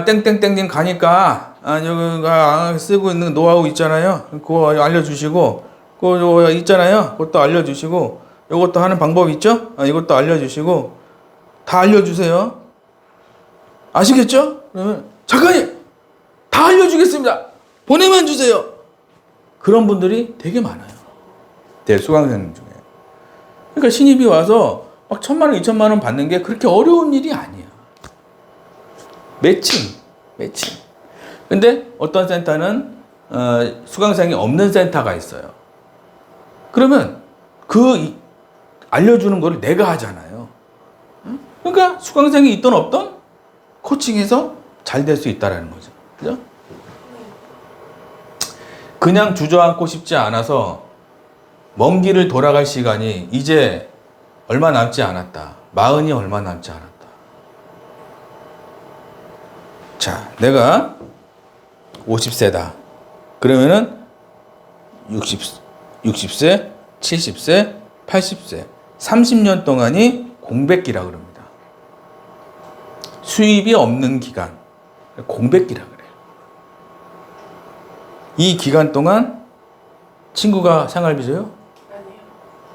땡땡땡님 가니까 여기가 쓰고 있는 노하우 있잖아요. 그거 알려주시고 그거 있잖아요. 그것도 알려주시고 이것도 하는 방법 있죠? 이것도 알려주시고 다 알려주세요. 아시겠죠? 그러면 작가님 다 알려주겠습니다. 보내만 주세요. 그런 분들이 되게 많아요. 제 수강생 중에. 그러니까 신입이 와서 막 1,000만 원, 2,000만 원 받는 게 그렇게 어려운 일이 아니야. 매칭. 근데 어떤 센터는 수강생이 없는 센터가 있어요. 그러면 그 알려주는 거를 내가 하잖아요. 그러니까 수강생이 있든 없든 코칭해서 잘 될 수 있다라는 거죠. 그죠? 그냥 주저앉고 싶지 않아서 먼 길을 돌아갈 시간이 이제 얼마 남지 않았다. 40이 얼마 남지 않았다. 자, 내가 50세다. 그러면은 60세, 70세, 80세, 30년 동안이 공백기라 그럽니다. 수입이 없는 기간, 공백기라 그래요. 이 기간 동안 친구가 생활비 줘요? 아니요.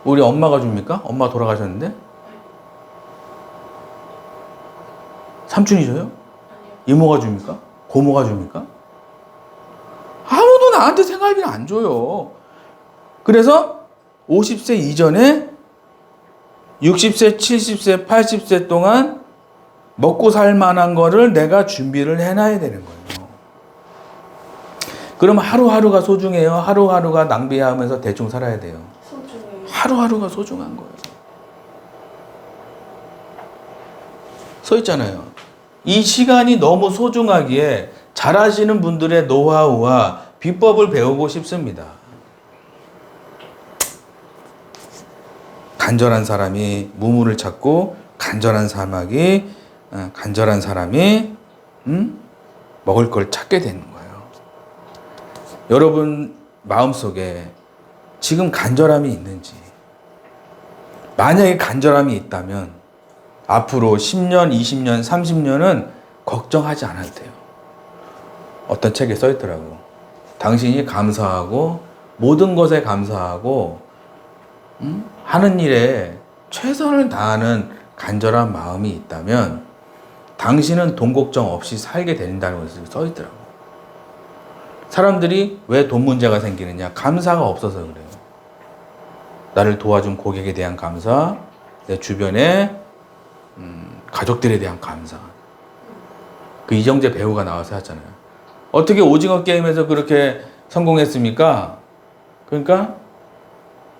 우리 엄마가 줍니까? 엄마 돌아가셨는데? 삼촌이 줘요? 아니요. 이모가 줍니까? 고모가 줍니까? 아무도 나한테 생활비를 안 줘요. 그래서 50세 이전에 60세, 70세, 80세 동안 먹고 살 만한 거를 내가 준비를 해놔야 되는 거예요. 그럼 하루하루가 소중해요? 하루하루가 낭비하면서 대충 살아야 돼요? 소중해요. 하루하루가 소중한 거예요. 써 있잖아요. 이 시간이 너무 소중하기에 잘하시는 분들의 노하우와 비법을 배우고 싶습니다. 간절한 사람이 무물을 찾고 간절한 사람이 먹을 걸 찾게 되는 거예요. 여러분 마음속에 지금 간절함이 있는지, 만약에 간절함이 있다면 앞으로 10년, 20년, 30년은 걱정하지 않아도 돼요. 어떤 책에 써 있더라고. 당신이 감사하고 모든 것에 감사하고 하는 일에 최선을 다하는 간절한 마음이 있다면 당신은 돈 걱정 없이 살게 된다는 것을 써 있더라고. 사람들이 왜 돈 문제가 생기느냐? 감사가 없어서 그래요. 나를 도와준 고객에 대한 감사, 내 주변에 가족들에 대한 감사. 그 이정재 배우가 나와서 하잖아요. 어떻게 오징어 게임에서 그렇게 성공했습니까? 그러니까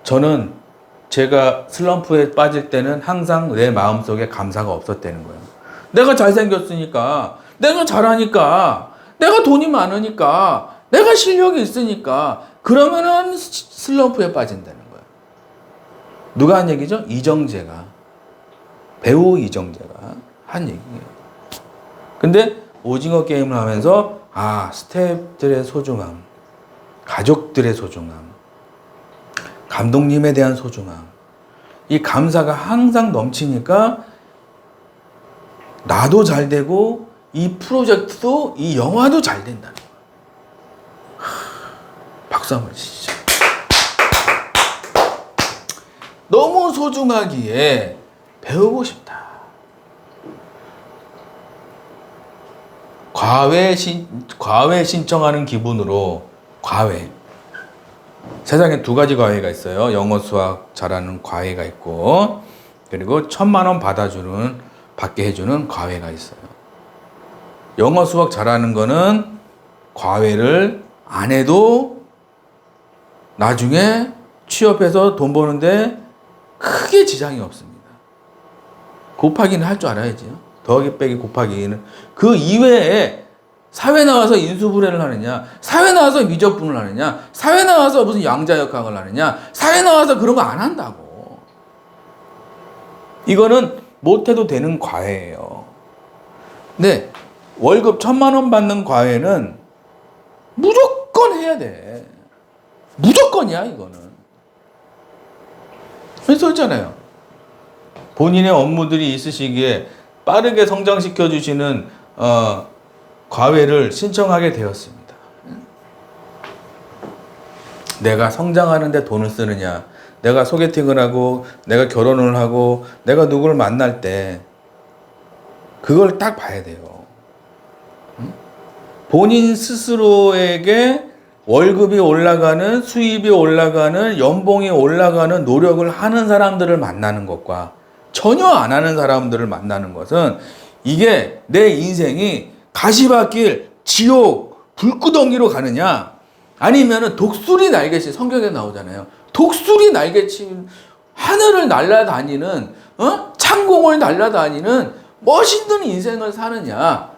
저는 제가 슬럼프에 빠질 때는 항상 내 마음속에 감사가 없었다는 거예요. 내가 잘생겼으니까, 내가 잘하니까, 내가 돈이 많으니까, 내가 실력이 있으니까 그러면은 슬럼프에 빠진다는 거예요. 누가 한 얘기죠? 이정재가, 배우 이정재가 한 얘기예요. 근데 오징어 게임을 하면서 스태프들의 소중함, 가족들의 소중함, 감독님에 대한 소중함, 이 감사가 항상 넘치니까 나도 잘 되고 이 프로젝트도 이 영화도 잘 된다는 거야. 박수 한번 치시죠. 너무 소중하기에 배우고 싶다. 과외 신청하는 기분으로 과외. 세상에 두 가지 과외가 있어요. 영어 수학 잘하는 과외가 있고, 그리고 1,000만 원 받게 해주는 과외가 있어요. 영어 수학 잘하는 거는 과외를 안 해도 나중에 취업해서 돈 버는데 크게 지장이 없습니다. 곱하기는 할 줄 알아야지요. 더하기 빼기 곱하기는. 그 이외에 사회 나와서 인수분해를 하느냐, 사회 나와서 미적분을 하느냐, 사회 나와서 무슨 양자역학을 하느냐, 사회 나와서 그런 거 안 한다고. 이거는 못해도 되는 과외예요. 근데 월급 1,000만 원 받는 과외는 무조건 해야 돼. 무조건이야, 이거는. 그래서 있잖아요. 본인의 업무들이 있으시기에 빠르게 성장시켜 주시는 과외를 신청하게 되었습니다. 내가 성장하는데 돈을 쓰느냐, 내가 소개팅을 하고, 내가 결혼을 하고, 내가 누구를 만날 때 그걸 딱 봐야 돼요. 본인 스스로에게 월급이 올라가는, 수입이 올라가는, 연봉이 올라가는 노력을 하는 사람들을 만나는 것과 전혀 안 하는 사람들을 만나는 것은, 이게 내 인생이 가시밭길, 지옥, 불구덩이로 가느냐, 아니면은 독수리 날개치, 성경에 나오잖아요. 독수리 날개치, 하늘을 날아다니는, 창공을 날아다니는 멋있는 인생을 사느냐.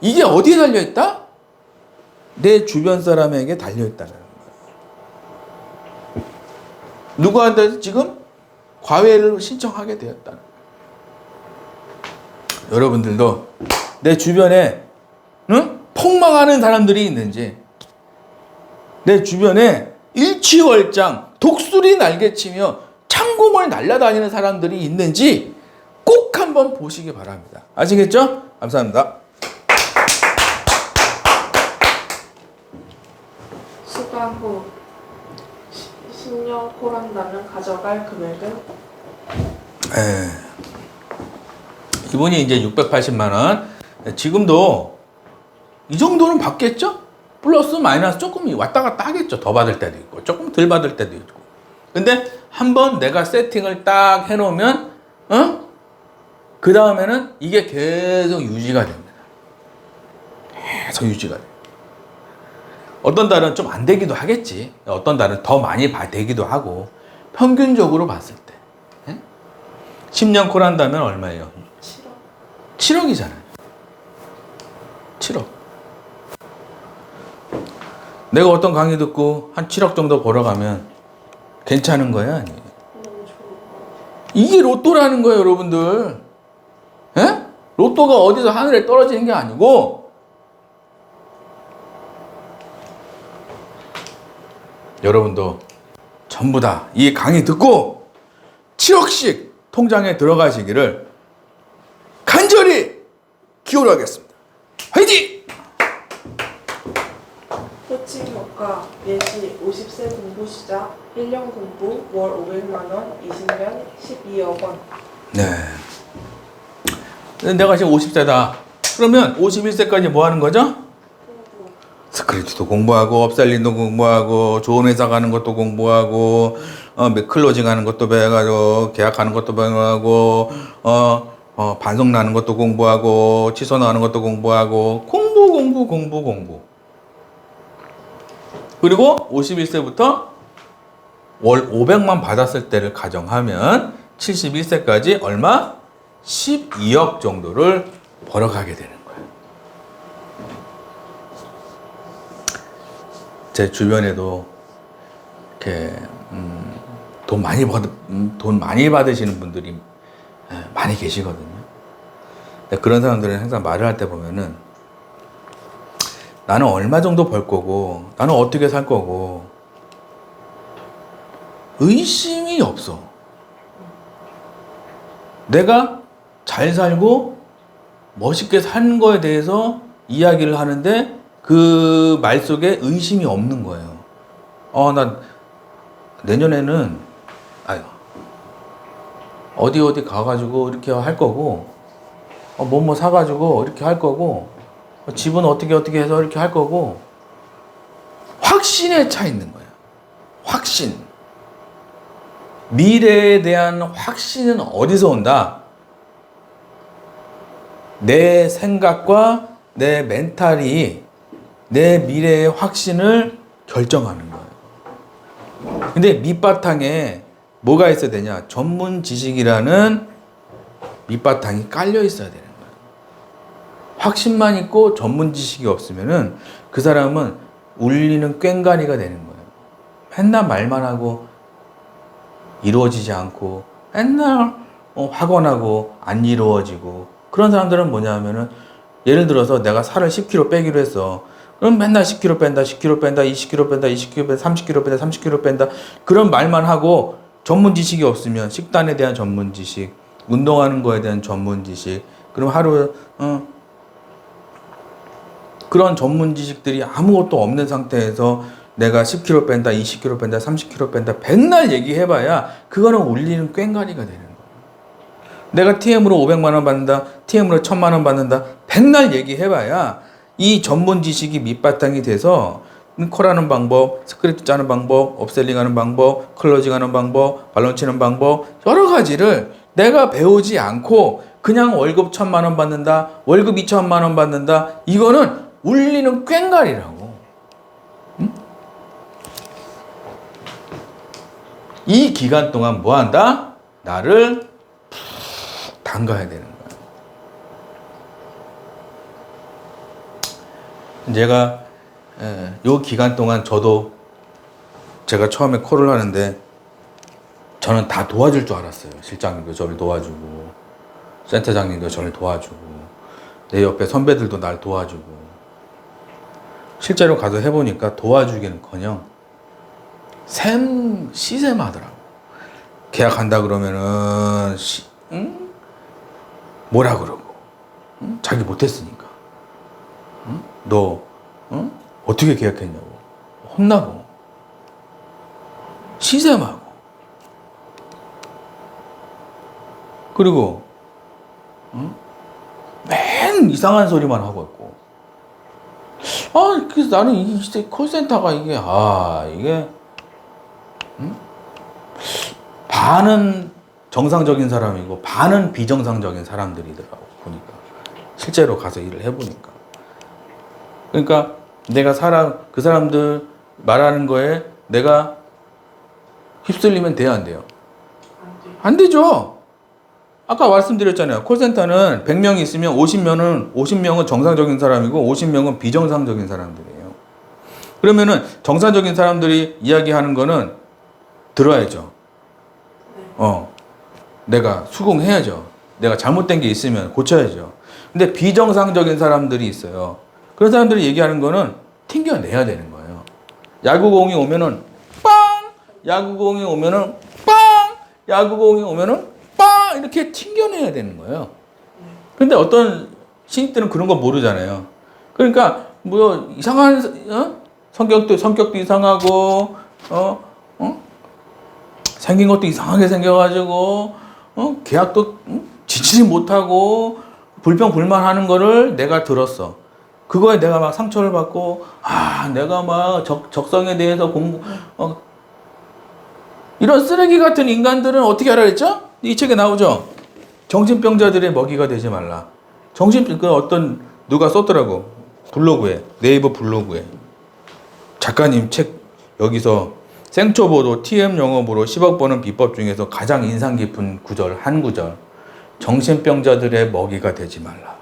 이게 어디에 달려있다? 내 주변 사람에게 달려있다는 거예요. 누구한테 지금 과외를 신청하게 되었다는 거예요. 여러분들도 내 주변에 폭망하는 사람들이 있는지, 내 주변에 일취월장 독수리 날개치며 창공을 날아다니는 사람들이 있는지 꼭 한번 보시기 바랍니다. 아시겠죠? 감사합니다. 수강 후 10년 콜한다면 가져갈 금액은? 이분이 이제 680만 원. 지금도 이 정도는 받겠죠? 플러스 마이너스 조금 왔다 갔다 하겠죠. 더 받을 때도 있고 조금 덜 받을 때도 있고. 근데 한번 내가 세팅을 딱 해놓으면 그 다음에는 이게 계속 유지가 됩니다. 계속 유지가 돼요. 어떤 달은 좀 안 되기도 하겠지. 어떤 달은 더 많이 되기도 하고, 평균적으로 봤을 때 10년 콜 한다면 얼마예요? 7억. 7억이잖아요. 7억. 내가 어떤 강의 듣고 한 7억 정도 벌어가면 괜찮은 거야, 아니에요? 너무 좋은 거. 이게 로또라는 거예요, 여러분들. 에? 로또가 어디서 하늘에 떨어지는 게 아니고, 여러분도 전부 다 이 강의 듣고 7억씩 통장에 들어가시기를 간절히 기원하겠습니다. 화이팅! 코칭학과 예시 50세 공부 시작 1년 공부 월 500만 원 20년 12억 원. 네. 내가 지금 50세다. 그러면 51세까지 뭐 하는 거죠? 스크립트도 공부하고, 업셀링도 공부하고, 좋은 회사 가는 것도 공부하고, 클로징 하는 것도 배워가지고, 계약하는 것도 배워가고, 반송 나는 것도 공부하고, 취소 나는 것도 공부하고, 공부. 그리고 51세부터 월 500만 받았을 때를 가정하면 71세까지 얼마? 12억 정도를 벌어가게 되는 거예요. 제 주변에도 이렇게 돈 많이 받으시는 분들이 많이 계시거든요. 근데 그런 사람들은 항상 말을 할 때 보면은 나는 얼마 정도 벌 거고, 나는 어떻게 살 거고, 의심이 없어. 내가 잘 살고 멋있게 사는 거에 대해서 이야기를 하는데 그 말 속에 의심이 없는 거예요. 나 내년에는 어디 가가지고 이렇게 할 거고, 뭐 사가지고 이렇게 할 거고, 집은 어떻게 해서 이렇게 할 거고, 확신에 차 있는 거예요. 확신. 미래에 대한 확신은 어디서 온다? 내 생각과 내 멘탈이 내 미래의 확신을 결정하는 거예요. 근데 밑바탕에 뭐가 있어야 되냐? 전문 지식이라는 밑바탕이 깔려 있어야 되는 거예요. 확신만 있고 전문 지식이 없으면은 그 사람은 울리는 꽹과리가 되는 거예요. 맨날 말만 하고 이루어지지 않고, 맨날 확언하고 안 이루어지고, 그런 사람들은 뭐냐면은, 예를 들어서 내가 살을 10kg 빼기로 했어. 그럼 맨날 10kg 뺀다, 10kg 뺀다, 20kg 뺀다, 20kg 뺀다, 30kg 뺀다, 30kg 뺀다. 그런 말만 하고 전문 지식이 없으면, 식단에 대한 전문 지식, 운동하는 거에 대한 전문 지식, 그럼 하루 그런 전문 지식들이 아무것도 없는 상태에서 내가 10kg 뺀다, 20kg 뺀다, 30kg 뺀다, 백날 얘기해봐야 그거는 울리는 꽹과리가 되는 거예요. 내가 TM으로 500만 원 받는다, TM으로 1000만 원 받는다, 백날 얘기해봐야 이 전문 지식이 밑바탕이 돼서 콜하는 방법, 스크립트 짜는 방법, 업셀링하는 방법, 클로징하는 방법, 발론 치는 방법, 여러 가지를 내가 배우지 않고 그냥 월급 1000만 원 받는다, 월급 2000만 원 받는다, 이거는 울리는 꽹과리라고. 이 기간 동안 뭐 한다? 나를 푹 담가야 되는 거야. 제가 요 기간 동안 제가 처음에 콜을 하는데 저는 다 도와줄 줄 알았어요. 실장님도 저를 도와주고, 센터장님도 저를 도와주고, 내 옆에 선배들도 날 도와주고. 실제로 가서 해보니까 도와주기는커녕 시샘하더라고. 계약한다 그러면은 뭐라 그러고, 자기 못했으니까, 너 어떻게 계약했냐고 혼나고, 시샘하고, 그리고 맨 이상한 소리만 하고 있고. 그래서 나는 이 콜센터가 이게 반은 정상적인 사람이고 반은 비정상적인 사람들이더라고, 보니까. 실제로 가서 일을 해보니까. 그러니까 내가 그 사람들 말하는 거에 내가 휩쓸리면 돼요, 안 돼요? 안 되죠. 아까 말씀드렸잖아요. 콜센터는 100명이 있으면 50명은 정상적인 사람이고 50명은 비정상적인 사람들이에요. 그러면은 정상적인 사람들이 이야기하는 거는 들어야죠. 내가 수긍해야죠. 내가 잘못된 게 있으면 고쳐야죠. 근데 비정상적인 사람들이 있어요. 그런 사람들이 얘기하는 거는 튕겨내야 되는 거예요. 야구공이 오면은 빵! 야구공이 오면은 빵! 야구공이 오면은 빵! 이렇게 튕겨내야 되는 거예요. 근데 어떤 신입들은 그런 거 모르잖아요. 그러니까 뭐 이상한 성격도 이상하고 생긴 것도 이상하게 생겨가지고 계약도 지치지 못하고 불평불만하는 거를 내가 들었어. 그거에 내가 막 상처를 받고, 내가 막 적성에 대해서 이런 쓰레기 같은 인간들은 어떻게 하라 그랬죠? 이 책에 나오죠. 정신병자들의 먹이가 되지 말라. 누가 썼더라고. 블로그에, 네이버 블로그에. 작가님 책 여기서 생초보도 TM 영업으로 10억 버는 비법 중에서 가장 인상 깊은 구절, 한 구절. 정신병자들의 먹이가 되지 말라.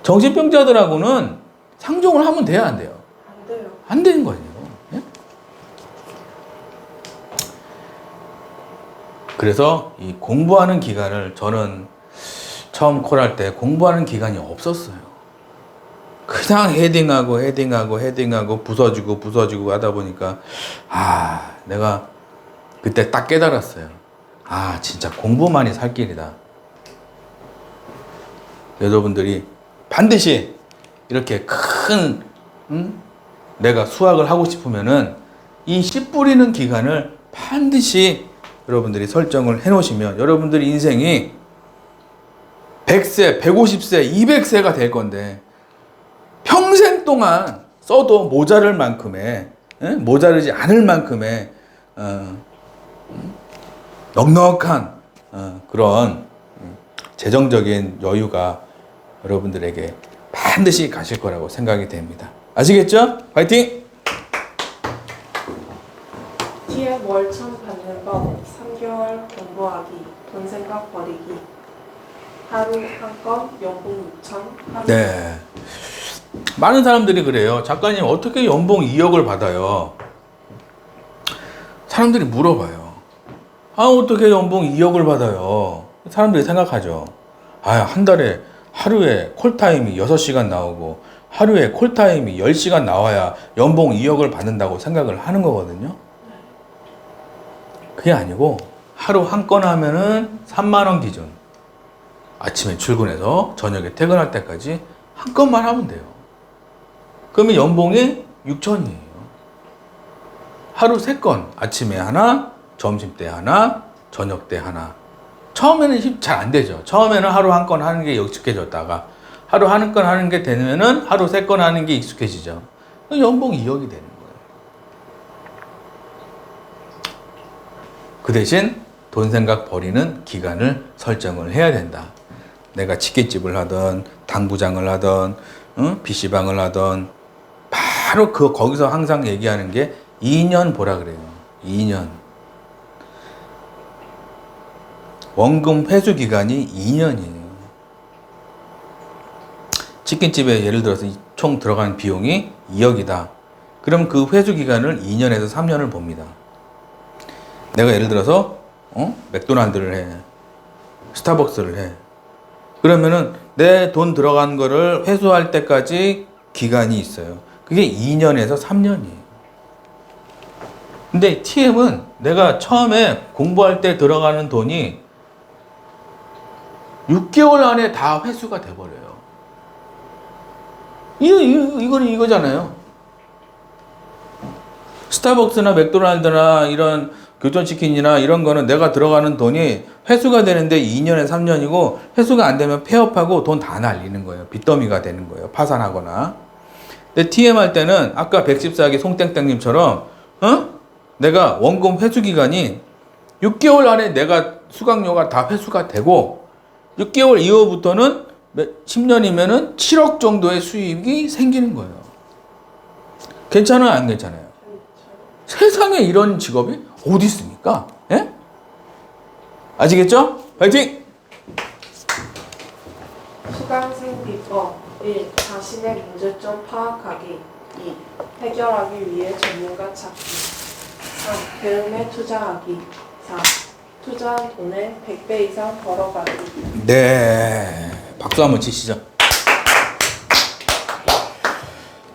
정신병자들하고는 상종을 하면 돼요, 안 돼요? 안 돼요. 안 되는 거예요. 예? 그래서 이 공부하는 기간을, 저는 처음 콜할 때 공부하는 기간이 없었어요. 그냥 그냥 헤딩하고 부서지고 하다 보니까 내가 그때 딱 깨달았어요. 진짜 공부만이 살 길이다. 여러분들이 반드시 이렇게 큰 내가 수학을 하고 싶으면은 이 씨 뿌리는 기간을 반드시 여러분들이 설정을 해 놓으시면 여러분들의 인생이 100세, 150세, 200세가 될 건데 평생 동안 써도 모자랄 만큼의 모자르지 않을 만큼의 넉넉한 그런 재정적인 여유가 여러분들에게 반드시 가실 거라고 생각이 됩니다. 아시겠죠? 화이팅! TF 월천 받는 법 3개월 공부하기 돈 생각 버리기 하루 한 건 연봉 6천 하루 네. 많은 사람들이 그래요. 작가님 어떻게 연봉 2억을 받아요? 사람들이 물어봐요. 어떻게 연봉 2억을 받아요? 사람들이 생각하죠. 한 달에 하루에 콜타임이 6시간 나오고 하루에 콜타임이 10시간 나와야 연봉 2억을 받는다고 생각을 하는 거거든요. 그게 아니고 하루 한 건 하면은 3만 원 기준. 아침에 출근해서 저녁에 퇴근할 때까지 한 건만 하면 돼요. 그러면 연봉이 6천이에요. 하루 3건. 아침에 하나, 점심 때 하나, 저녁 때 하나. 처음에는 잘 안 되죠. 처음에는 하루 한 건 하는 게 익숙해졌다가 하루 한 건 하는 게 되면은 하루 3건 하는 게 익숙해지죠. 연봉 2억이 되는 거예요. 그 대신 돈 생각 버리는 기간을 설정을 해야 된다. 내가 치킨집을 하든 당구장을 하든 PC방을 하든 바로 거기서 항상 얘기하는 게 2년 보라 그래요. 2년. 원금 회수 기간이 2년이에요. 치킨집에 예를 들어서 총 들어간 비용이 2억이다. 그럼 그 회수 기간을 2년에서 3년을 봅니다. 내가 예를 들어서 맥도날드를 해. 스타벅스를 해. 그러면은 내 돈 들어간 거를 회수할 때까지 기간이 있어요. 그게 2년에서 3년이에요. 근데 TM은 내가 처음에 공부할 때 들어가는 돈이 6개월 안에 다 회수가 돼버려요. 이거는 이거잖아요. 스타벅스나 맥도날드나 이런 교촌치킨이나 이런 거는 내가 들어가는 돈이 회수가 되는데 2년에 3년이고 회수가 안 되면 폐업하고 돈 다 날리는 거예요. 빚더미가 되는 거예요. 파산하거나. 근데 TM 할 때는 아까 114기 송땡땡님처럼 내가 원금 회수 기간이 6개월 안에 내가 수강료가 다 회수가 되고 6개월 이후부터는 10년이면은 7억 정도의 수익이 생기는 거예요. 괜찮아요? 안 괜찮아요? 세상에 이런 직업이 어디 있습니까? 예? 아시겠죠? 파이팅! 수강생 비법 1. 자신의 문제점 파악하기 2. 해결하기 위해 전문가 찾기 3. 배움에 투자하기 4. 투자한 돈을 100배 이상 벌어가기. 네, 박수 한번 치시죠.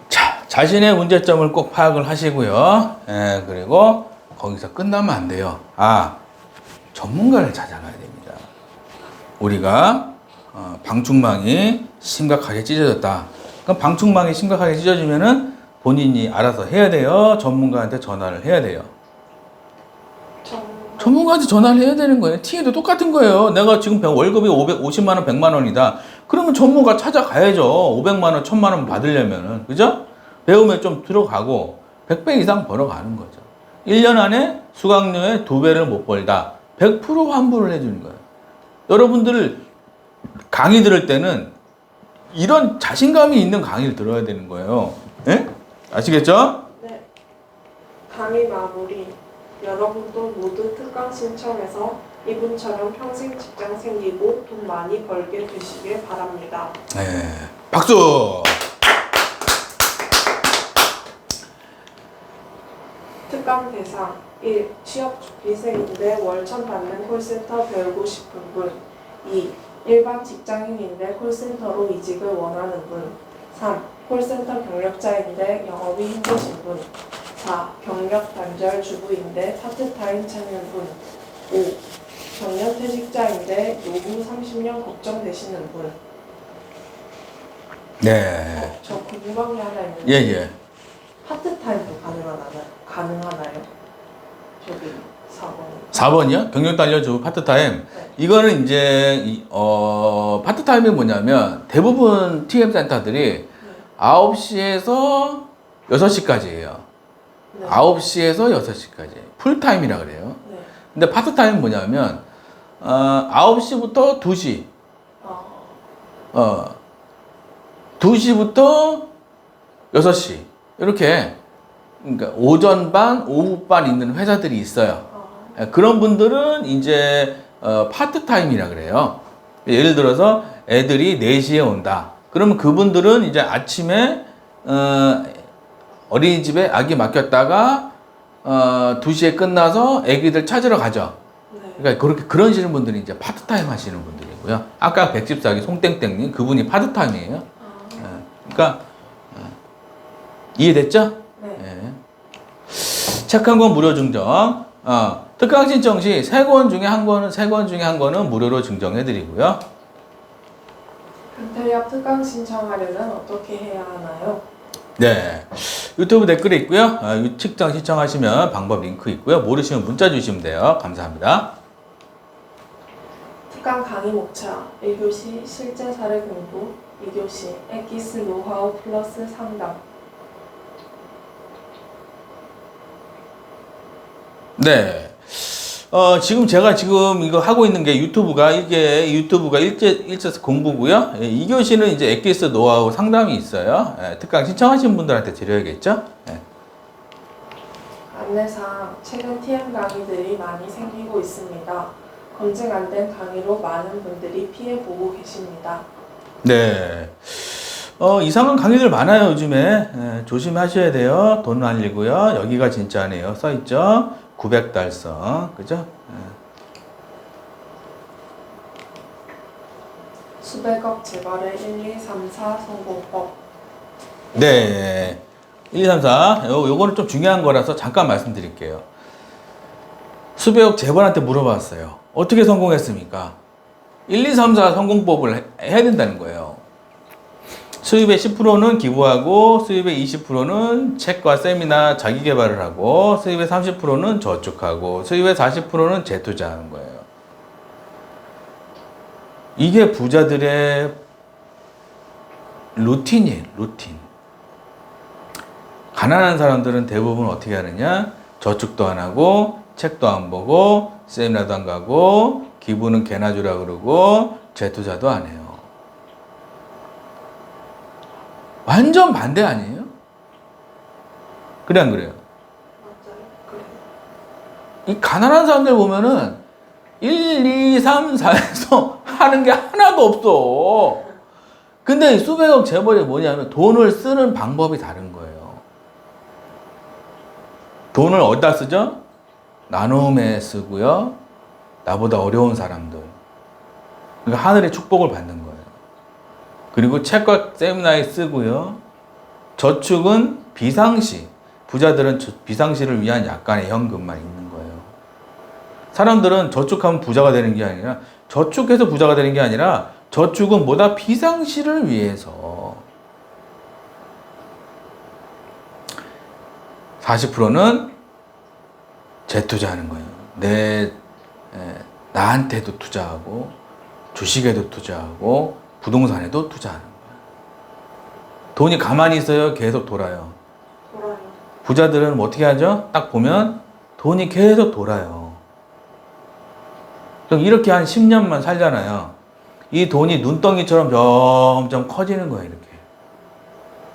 자, 자신의 문제점을 꼭 파악을 하시고요. 그리고 거기서 끝나면 안 돼요. 전문가를 찾아가야 됩니다. 우리가 방충망이 심각하게 찢어졌다. 그럼 방충망이 심각하게 찢어지면은 본인이 알아서 해야 돼요. 전문가한테 전화를 해야 돼요. 전문가한테 전화를 해야 되는 거예요. T에도 똑같은 거예요. 내가 지금 월급이 50만 원, 100만 원이다. 그러면 전문가 찾아가야죠. 500만 원, 1000만 원 받으려면은. 그죠? 배움에 좀 들어가고 100배 이상 벌어가는 거죠. 1년 안에 수강료의 2배를 못 벌다. 100% 환불을 해주는 거예요. 여러분들 강의 들을 때는 이런 자신감이 있는 강의를 들어야 되는 거예요. 예? 아시겠죠? 네. 강의 마무리. 여러분도 모두 특강 신청해서 이분처럼 평생 직장 생기고 돈 많이 벌게 되시길 바랍니다. 네. 박수! 특강 대상 1. 취업 준비생인데 월천 받는 콜센터 배우고 싶은 분 2. 일반 직장인인데 콜센터로 이직을 원하는 분 3. 콜센터 경력자인데 영업이 힘드신 분. 4. 경력 단절 주부인데 파트타임 찾는 분. 5. 정년퇴직자인데 노후 30년 걱정되시는 분. 네. 저 궁금한 게 하나 있는데 예, 예. 파트타임도 가능하나요? 저기 4번. 4번이요? 경력 단련 파트타임. 네. 이거는 이제, 파트타임이 뭐냐면, 대부분 TM센터들이 9시에서 6시까지예요. 네. 9시에서 6시까지. 풀타임이라 그래요. 네. 근데 파트타임은 뭐냐면, 9시부터 2시. 2시부터 6시. 이렇게, 그러니까 오전 반, 오후 반 있는 회사들이 있어요. 그런 분들은 이제, 파트타임이라 그래요. 예를 들어서 애들이 4시에 온다. 그러면 그분들은 이제 아침에, 어린이집에 아기 맡겼다가, 2시에 끝나서 애기들 찾으러 가죠. 네. 그러니까 그렇게 그런 식의 분들이 이제 파트타임 하시는 분들이고요. 아까 백집사기 송땡땡님 그분이 파트타임이에요. 그러니까 이해됐죠? 네. 예. 책 한 권 무료 증정. 특강 신청 시 3권 중에 한 권은 무료로 증정해 드리고요. 인테리어 특강 신청하려면 어떻게 해야 하나요? 네. 유튜브 댓글에 있고요. 측정 신청하시면 방법 링크 있고요. 모르시면 문자 주시면 돼요. 감사합니다. 특강 강의 목차 1교시 실제 사례 공부 2교시 엑기스 노하우 플러스 상담. 네. 지금 제가 지금 이거 하고 있는 게 유튜브가 일제스 공부고요. 2교시는 이제 엑기스 노하우 상담이 있어요. 특강 신청하신 분들한테 드려야겠죠? 안내상 최근 TM 강의들이 많이 생기고 있습니다. 검증 안 된 강의로 많은 분들이 피해 보고 계십니다. 네. 이상한 강의들 많아요, 요즘에. 조심하셔야 돼요. 돈 날리고요. 여기가 진짜네요. 써있죠? 900 달성. 그죠? 수백억 재벌의 1, 2, 3, 4 성공법. 네. 1, 2, 3, 4. 요거는 좀 중요한 거라서 잠깐 말씀드릴게요. 수백억 재벌한테 물어봤어요. 어떻게 성공했습니까? 1, 2, 3, 4 성공법을 해야 된다는 거예요. 수입의 10%는 기부하고 수입의 20%는 책과 세미나 자기 개발을 하고 수입의 30%는 저축하고 수입의 40%는 재투자하는 거예요. 이게 부자들의 루틴이에요. 루틴. 가난한 사람들은 대부분 어떻게 하느냐? 저축도 안 하고 책도 안 보고 세미나도 안 가고 기부는 개나 주라 그러고 재투자도 안 해요. 완전 반대 아니에요? 그래 안 그래요? 맞아요. 그래요. 이 가난한 사람들 보면은 1, 2, 3, 4에서 하는 게 하나도 없어. 근데 수백억 재벌이 뭐냐면 돈을 쓰는 방법이 다른 거예요. 돈을 어디다 쓰죠? 나눔에 쓰고요. 나보다 어려운 사람들. 그러니까 하늘의 축복을 받는 거예요. 그리고 책과 세미나에 쓰고요. 저축은 비상시. 부자들은 비상시를 위한 약간의 현금만 있는 거예요. 사람들은 저축하면 부자가 되는 게 아니라 저축해서 부자가 되는 게 아니라 저축은 뭐다? 비상시를 위해서. 40%는 재투자하는 거예요. 나한테도 투자하고 주식에도 투자하고 부동산에도 투자하는 거예요. 돈이 가만히 있어요? 계속 돌아요? 돌아요. 부자들은 뭐 어떻게 하죠? 딱 보면 돈이 계속 돌아요. 그럼 이렇게 한 10년만 살잖아요. 이 돈이 눈덩이처럼 점점 커지는 거예요. 이렇게.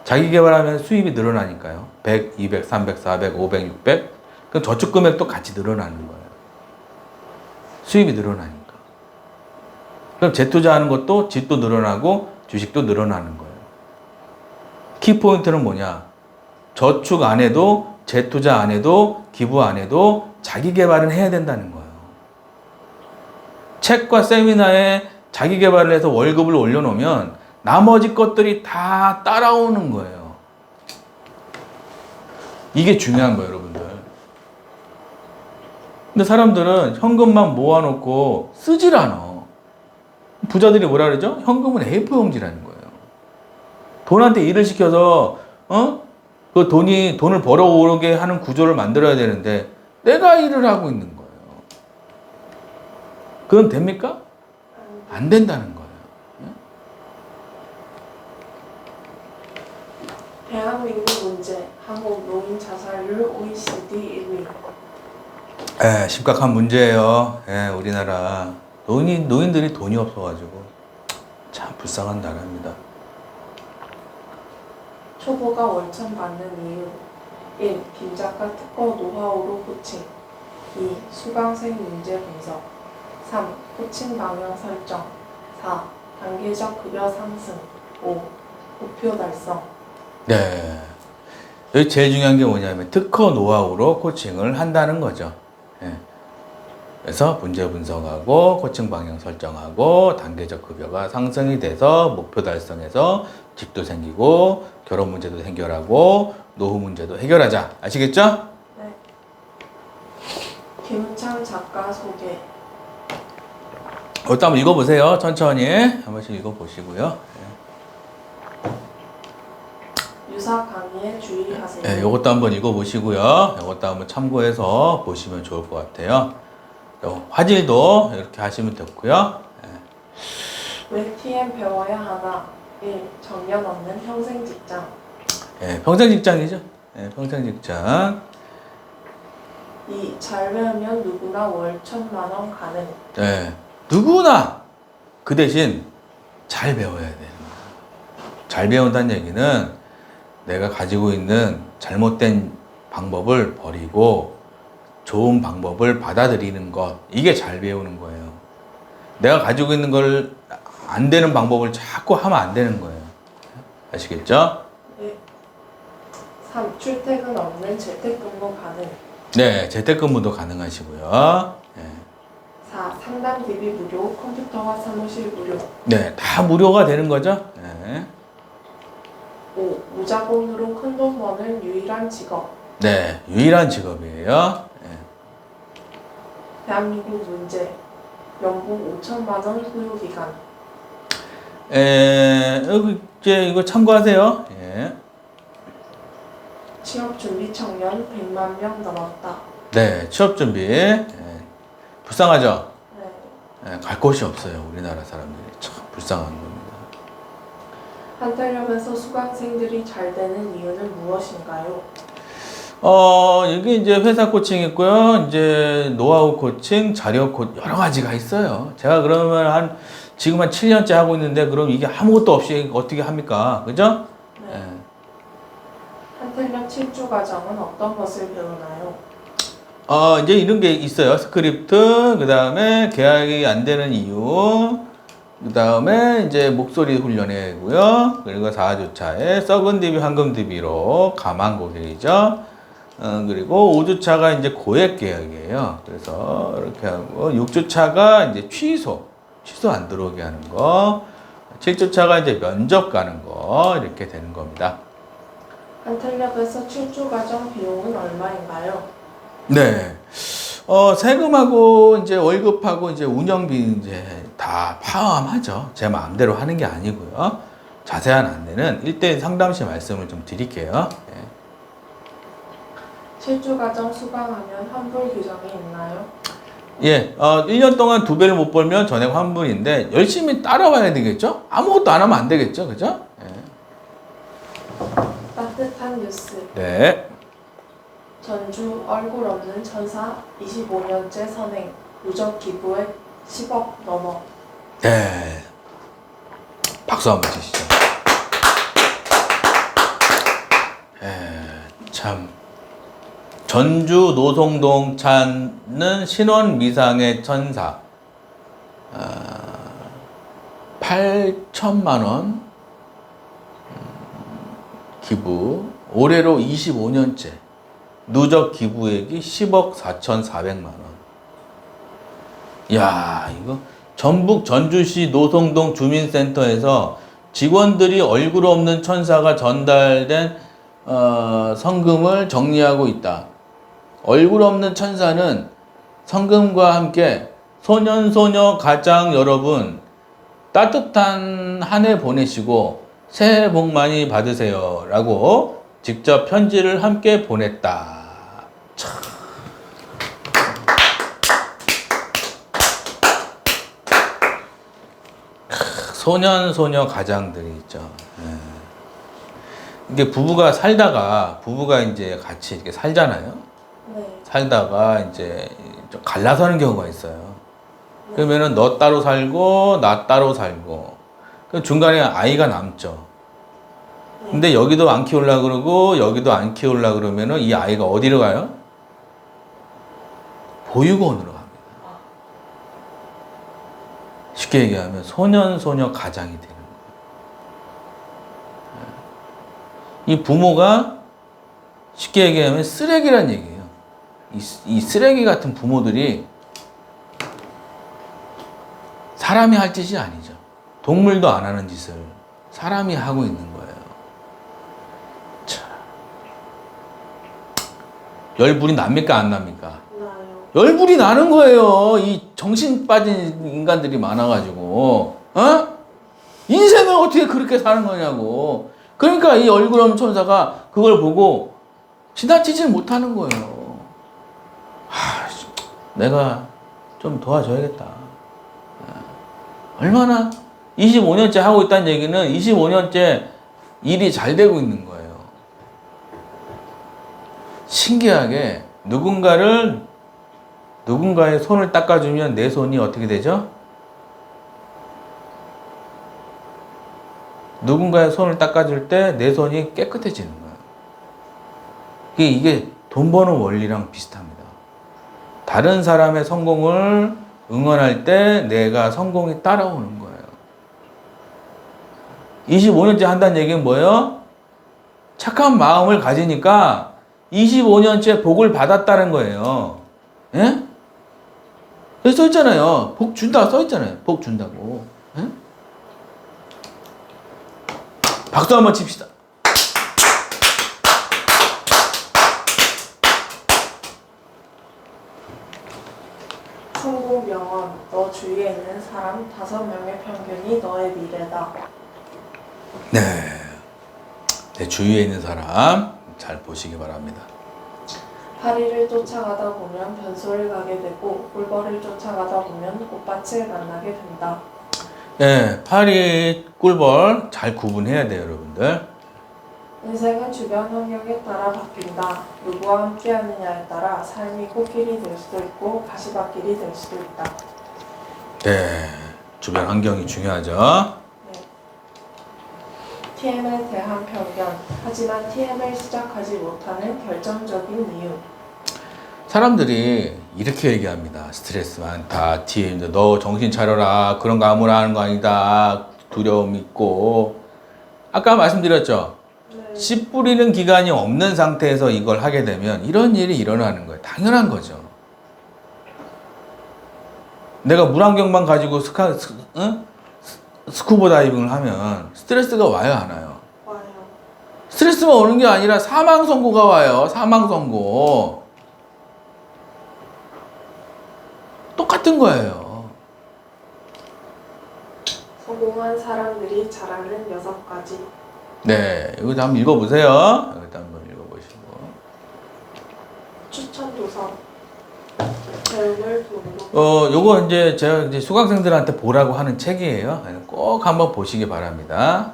자기 개발하면 수입이 늘어나니까요. 100, 200, 300, 400, 500, 600. 그럼 저축 금액도 같이 늘어나는 거예요. 수입이 늘어나니까. 그럼 재투자하는 것도 집도 늘어나고 주식도 늘어나는 거예요. 키포인트는 뭐냐? 저축 안 해도 재투자 안 해도 기부 안 해도 자기 개발은 해야 된다는 거예요. 책과 세미나에 자기 개발을 해서 월급을 올려놓으면 나머지 것들이 다 따라오는 거예요. 이게 중요한 거예요, 여러분들. 근데 사람들은 현금만 모아놓고 쓰질 않아. 부자들이 뭐라 그러죠? 현금은 A4용지라는 거예요. 돈한테 일을 시켜서 그 돈을 벌어오게 하는 구조를 만들어야 되는데 내가 일을 하고 있는 거예요. 그건 됩니까? 안 된다는 거예요. 대한민국 문제, 한국 노인 자살률 OECD 1위. 심각한 문제예요. 우리나라 노인들이 돈이 없어가지고 참 불쌍한 나라입니다. 초보가 월천 받는 이유 1. 김작가 특허 노하우로 코칭 2. 수강생 문제 분석 3. 코칭 방향 설정 4. 단계적 급여 상승 5. 목표 달성. 네. 여기 제일 중요한 게 뭐냐면 특허 노하우로 코칭을 한다는 거죠. 그래서 문제 분석하고 코칭 방향 설정하고 단계적 급여가 상승이 돼서 목표 달성해서 집도 생기고 결혼 문제도 해결하고 노후 문제도 해결하자. 아시겠죠? 네. 김우창 작가 소개. 이것도 한번 읽어보세요. 천천히 한 번씩 읽어보시고요. 유사 강의에 주의하세요. 이것도 한번 읽어보시고요. 이것도 한번 참고해서 보시면 좋을 것 같아요. 화질도 이렇게 하시면 좋고요. 왜 TM 배워야 하나? 1. 정년 없는 평생 직장. 평생 직장이죠. 평생 직장. 2. 잘 배우면 누구나 월 1,000만 원 가능. 누구나 그 대신 잘 배워야 돼요. 잘 배운다는 얘기는 내가 가지고 있는 잘못된 방법을 버리고 좋은 방법을 받아들이는 것, 이게 잘 배우는 거예요. 내가 가지고 있는 걸 안 되는 방법을 자꾸 하면 안 되는 거예요. 아시겠죠? 네. 3. 출퇴근 없는 재택근무 가능. 네, 재택근무도 가능하시고요. 4. 상담 DB 무료, 컴퓨터와 사무실 무료. 네, 다 무료가 되는 거죠. 5. 무자본으로 큰 돈 버는 유일한 직업. 네, 유일한 직업이에요. 대한민국 문제. 연봉 5천만 원 후유 기간. 여기 이제 이거 참고하세요. 취업 준비 청년 100만 명 넘었다. 네, 취업 준비. 불쌍하죠? 네. 갈 곳이 없어요. 우리나라 사람들이 참 불쌍한 겁니다. 한달협에서 수강생들이 잘 되는 이유는 무엇인가요? 이게 이제 회사 코칭 있고요. 이제 노하우 코칭, 자료 여러 가지가 있어요. 제가 그러면 지금 한 7년째 하고 있는데 그럼 이게 아무것도 없이 어떻게 합니까? 그죠? 네. 한텔령 7주 과정은 어떤 것을 배우나요? 이제 이런 게 있어요. 스크립트, 그 다음에 계약이 안 되는 이유, 그 다음에 이제 목소리 훈련이고요. 그리고 4주차에 썩은 DB, 황금 DB로 감한 고객이죠. 그리고 5주차가 이제 고액 계약이에요. 그래서 이렇게 하고 6주차가 이제 취소 안 들어오게 하는 거, 7주차가 이제 면접 가는 거, 이렇게 되는 겁니다. 한텔력에서 7주 과정 비용은 얼마인가요? 네. 세금하고 이제 월급하고 이제 운영비 이제 다 포함하죠. 제 마음대로 하는 게 아니고요. 자세한 안내는 1대1 상담 시 말씀을 좀 드릴게요. 7주 과정 수강하면 환불 규정이 있나요? 1년 동안 2배를 못 벌면 전액 환불인데 열심히 따라와야 되겠죠? 아무것도 안 하면 안 되겠죠? 그죠? 따뜻한 뉴스. 네. 전주 얼굴 없는 천사 25년째 선행. 누적 기부액 10억 넘어. 네. 박수 한번 주시죠. 참. 전주 노송동 찾는 신원 미상의 천사. 8천만 원 기부. 올해로 25년째. 누적 기부액이 10억 4,400만 원. 이야, 이거 전북 전주시 노송동 주민센터에서 직원들이 얼굴 없는 천사가 전달된 성금을 정리하고 있다. 얼굴 없는 천사는 성금과 함께 소년소녀 가장 여러분 따뜻한 한 해 보내시고 새해 복 많이 받으세요 라고 직접 편지를 함께 보냈다. 참. 소년소녀 가장들이 있죠. 예. 이게 부부가 이제 같이 이렇게 살잖아요. 네. 살다가 이제 좀 갈라서는 경우가 있어요. 그러면은 너 따로 살고 나 따로 살고 그럼 중간에 아이가 남죠. 근데 여기도 안 키우려고 그러고 여기도 안 키우려고 그러면은 이 아이가 어디로 가요? 보육원으로 갑니다. 쉽게 얘기하면 소년소녀 가장이 되는 거예요. 이 부모가 쉽게 얘기하면 쓰레기란 얘기예요. 이 쓰레기 같은 부모들이 사람이 할 짓이 아니죠. 동물도 안 하는 짓을 사람이 하고 있는 거예요. 참. 열불이 납니까 안 납니까? 나요. 열불이 나는 거예요. 이 정신 빠진 인간들이 많아가지고, 어? 인생을 어떻게 그렇게 사는 거냐고. 그러니까 이 얼굴 없는 천사가 그걸 보고 지나치질 못하는 거예요. 내가 좀 도와줘야겠다. 얼마나 25년째 하고 있다는 얘기는 25년째 일이 잘 되고 있는 거예요. 신기하게 누군가의 손을 닦아주면 내 손이 어떻게 되죠? 누군가의 손을 닦아줄 때 내 손이 깨끗해지는 거예요. 이게 돈 버는 원리랑 비슷합니다. 다른 사람의 성공을 응원할 때 내가 성공이 따라오는 거예요. 25년째 한다는 얘기는 뭐예요? 착한 마음을 가지니까 25년째 복을 받았다는 거예요. 예? 여기 써있잖아요. 복 준다 써있잖아요. 복 준다고. 예? 박수 한번 칩시다. 성공 명언. 너 주위에 있는 사람 5명의 평균이 너의 미래다. 네. 내 주위에 있는 사람 잘 보시기 바랍니다. 파리를 쫓아가다 보면 변소를 가게 되고 꿀벌을 쫓아가다 보면 꽃밭을 만나게 된다. 네, 파리, 꿀벌 잘 구분해야 돼요, 여러분들. 인생은 주변 환경에 따라 바뀐다. 누구와 함께 하느냐에 따라 삶이 꽃길이 될 수도 있고 가시밭길이 될 수도 있다. 네, 주변 환경이 중요하죠. 네. TM에 대한 편견. 하지만 TM을 시작하지 못하는 결정적인 이유. 사람들이 이렇게 얘기합니다. 스트레스 많다, TM, 너 정신 차려라, 그런 거 아무나 하는 거 아니다, 두려움 있고. 아까 말씀드렸죠. 네. 씨 뿌리는 기간이 없는 상태에서 이걸 하게 되면 이런 일이 일어나는 거예요. 당연한 거죠. 내가 물안경만 가지고 스쿠버 다이빙을 하면 스트레스가 와요, 안 와요? 와요. 스트레스만 오는 게 아니라 사망 선고가 와요. 사망 선고. 똑같은 거예요. 성공한 사람들이 잘하는 6가지. 네, 이거 한번 읽어보세요. 이것도 한번 읽어보시고. 추천 도서. 배움을 돈으로. 요거 이제 제가 이제 수강생들한테 보라고 하는 책이에요. 꼭 한번 보시기 바랍니다.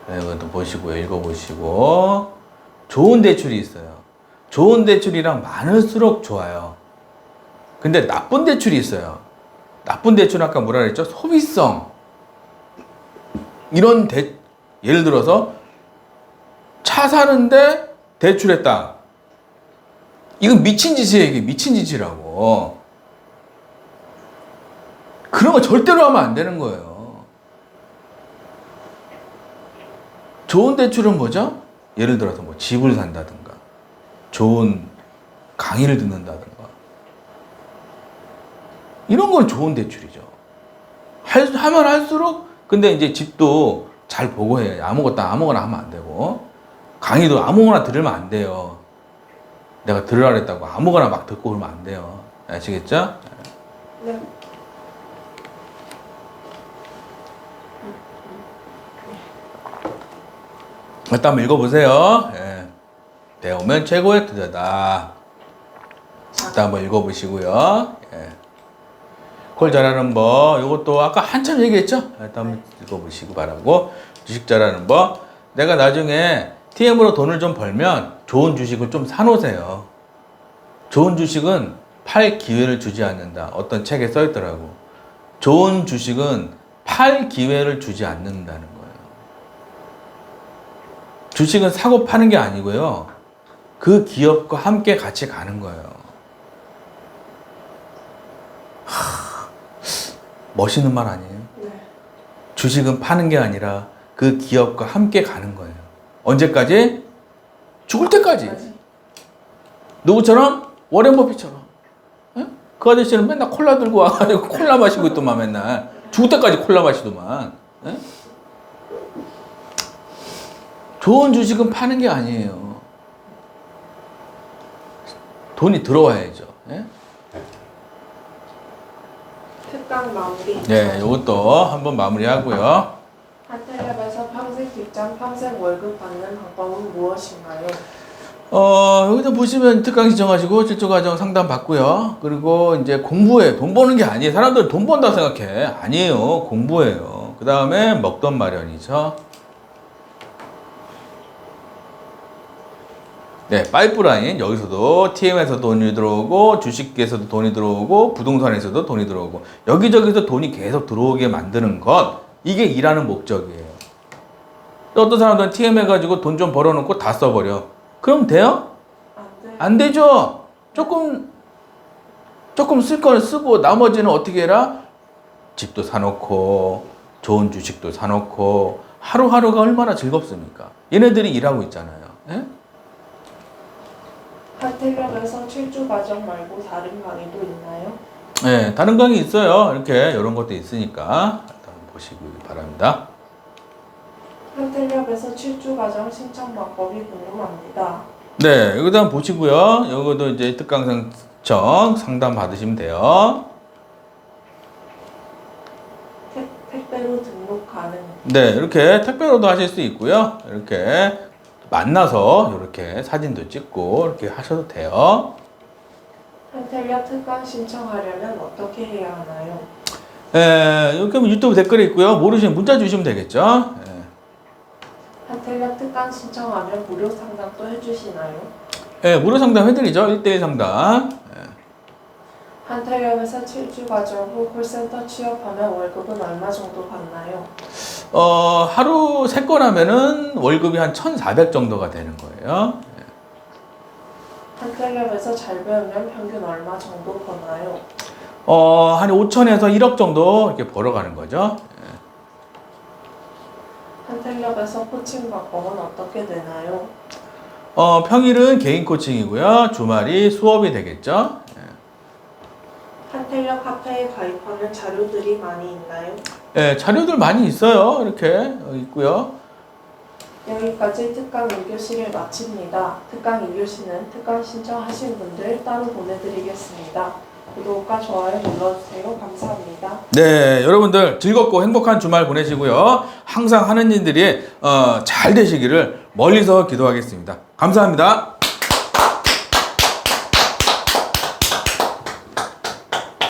네, 이것도 보시고요. 읽어보시고. 좋은 대출이 있어요. 좋은 대출이랑 많을수록 좋아요. 근데 나쁜 대출이 있어요. 나쁜 대출은 아까 뭐라 그랬죠? 소비성. 예를 들어서 차 사는데 대출했다. 이건 미친 짓이에요. 이게 미친 짓이라고. 그런 거 절대로 하면 안 되는 거예요. 좋은 대출은 뭐죠? 예를 들어서 뭐 집을 산다든가, 좋은 강의를 듣는다든가. 이런 건 좋은 대출이죠. 하면 할수록 근데 이제 집도 잘 보고 해. 아무거나 하면 안 되고. 강의도 아무거나 들으면 안 돼요. 내가 들으라 그랬다고 아무거나 막 듣고 그러면 안 돼요. 아시겠죠? 네. 일단 한번 읽어보세요. 예. 배우면 최고의 투자다. 일단 한번 읽어보시고요. 예. 콜 잘하는 법, 이것도 아까 한참 얘기했죠? 일단 한번 읽어보시고 바라고. 주식 잘하는 법. 내가 나중에 TM으로 돈을 좀 벌면 좋은 주식을 좀 사놓으세요. 좋은 주식은 팔 기회를 주지 않는다. 어떤 책에 써 있더라고. 좋은 주식은 팔 기회를 주지 않는다는 거예요. 주식은 사고 파는 게 아니고요. 그 기업과 함께 같이 가는 거예요. 멋있는 말 아니에요? 네. 주식은 파는 게 아니라 그 기업과 함께 가는 거예요. 언제까지? 죽을 때까지. 누구처럼? 워렌 버핏처럼. 예? 그 아저씨는 맨날 콜라 들고 와가지고 콜라 마시고 있더만 맨날. 죽을 때까지 콜라 마시더만. 예? 좋은 주식은 파는 게 아니에요. 돈이 들어와야죠. 예? 특강 마무리. 네, 이것도 한번 마무리하고요. 한텔랩에서 평생 직장, 평생 월급 받는 방법은 무엇인가요? 여기서 보시면 특강 신청하시고 실전 과정 상담 받고요. 그리고 이제 공부해. 돈 버는 게 아니에요. 사람들은 돈 번다 생각해. 아니에요. 공부해요. 그 다음에 먹던 마련이죠. 네, 파이프라인. 여기서도 TM에서 돈이 들어오고, 주식에서도 돈이 들어오고, 부동산에서도 돈이 들어오고, 여기저기서 돈이 계속 들어오게 만드는 것. 이게 일하는 목적이에요. 또 어떤 사람들은 TM 해가지고 돈 좀 벌어놓고 다 써버려. 그럼 돼요? 안 돼. 안 되죠. 조금 쓸 거는 쓰고 나머지는 어떻게 해라? 집도 사놓고 좋은 주식도 사놓고 하루하루가 얼마나 즐겁습니까? 얘네들이 일하고 있잖아요. 예? 한텔랩에서 7주 과정 말고 다른 강의도 있나요? 네, 다른 강의 있어요. 이렇게 이런 것도 있으니까 일단 보시기 바랍니다. 한텔랩에서 7주 과정 신청 방법이 궁금합니다. 네, 여기도 한번 보시고요. 여기도 이제 특강 신청 상담 받으시면 돼요. 택배로 등록 가능. 네, 이렇게 택배로도 하실 수 있고요. 이렇게 만나서 이렇게 사진도 찍고 이렇게 하셔도 돼요. 한텔랩 특강 신청하려면 어떻게 해야 하나요? 이렇게 하면 유튜브 댓글에 있고요. 모르시면 문자 주시면 되겠죠. 한텔랩 특강 신청하면 무료 상담도 해주시나요? 무료 상담 해드리죠. 1대1 상담. 한텔랩에서 7주 과정 후 콜센터 취업하면 월급은 얼마 정도 받나요? 하루 3건 하면은 월급이 한 1,400 정도가 되는 거예요. 한텔랩에서 잘 배우면 평균 얼마 정도 버나요? 한 5천에서 1억 정도 이렇게 벌어가는 거죠. 한텔랩에서 코칭 방법은 어떻게 되나요? 평일은 개인 코칭이고요. 주말이 수업이 되겠죠. 한텔랩 카페에 가입하면 자료들이 많이 있나요? 자료들 많이 있어요. 이렇게 있고요. 여기까지 특강 2교시를 마칩니다. 특강 2교시는 특강 신청하신 분들 따로 보내드리겠습니다. 구독과 좋아요 눌러주세요. 감사합니다. 네, 여러분들 즐겁고 행복한 주말 보내시고요. 항상 하는 일들이 잘 되시기를 멀리서 기도하겠습니다. 감사합니다.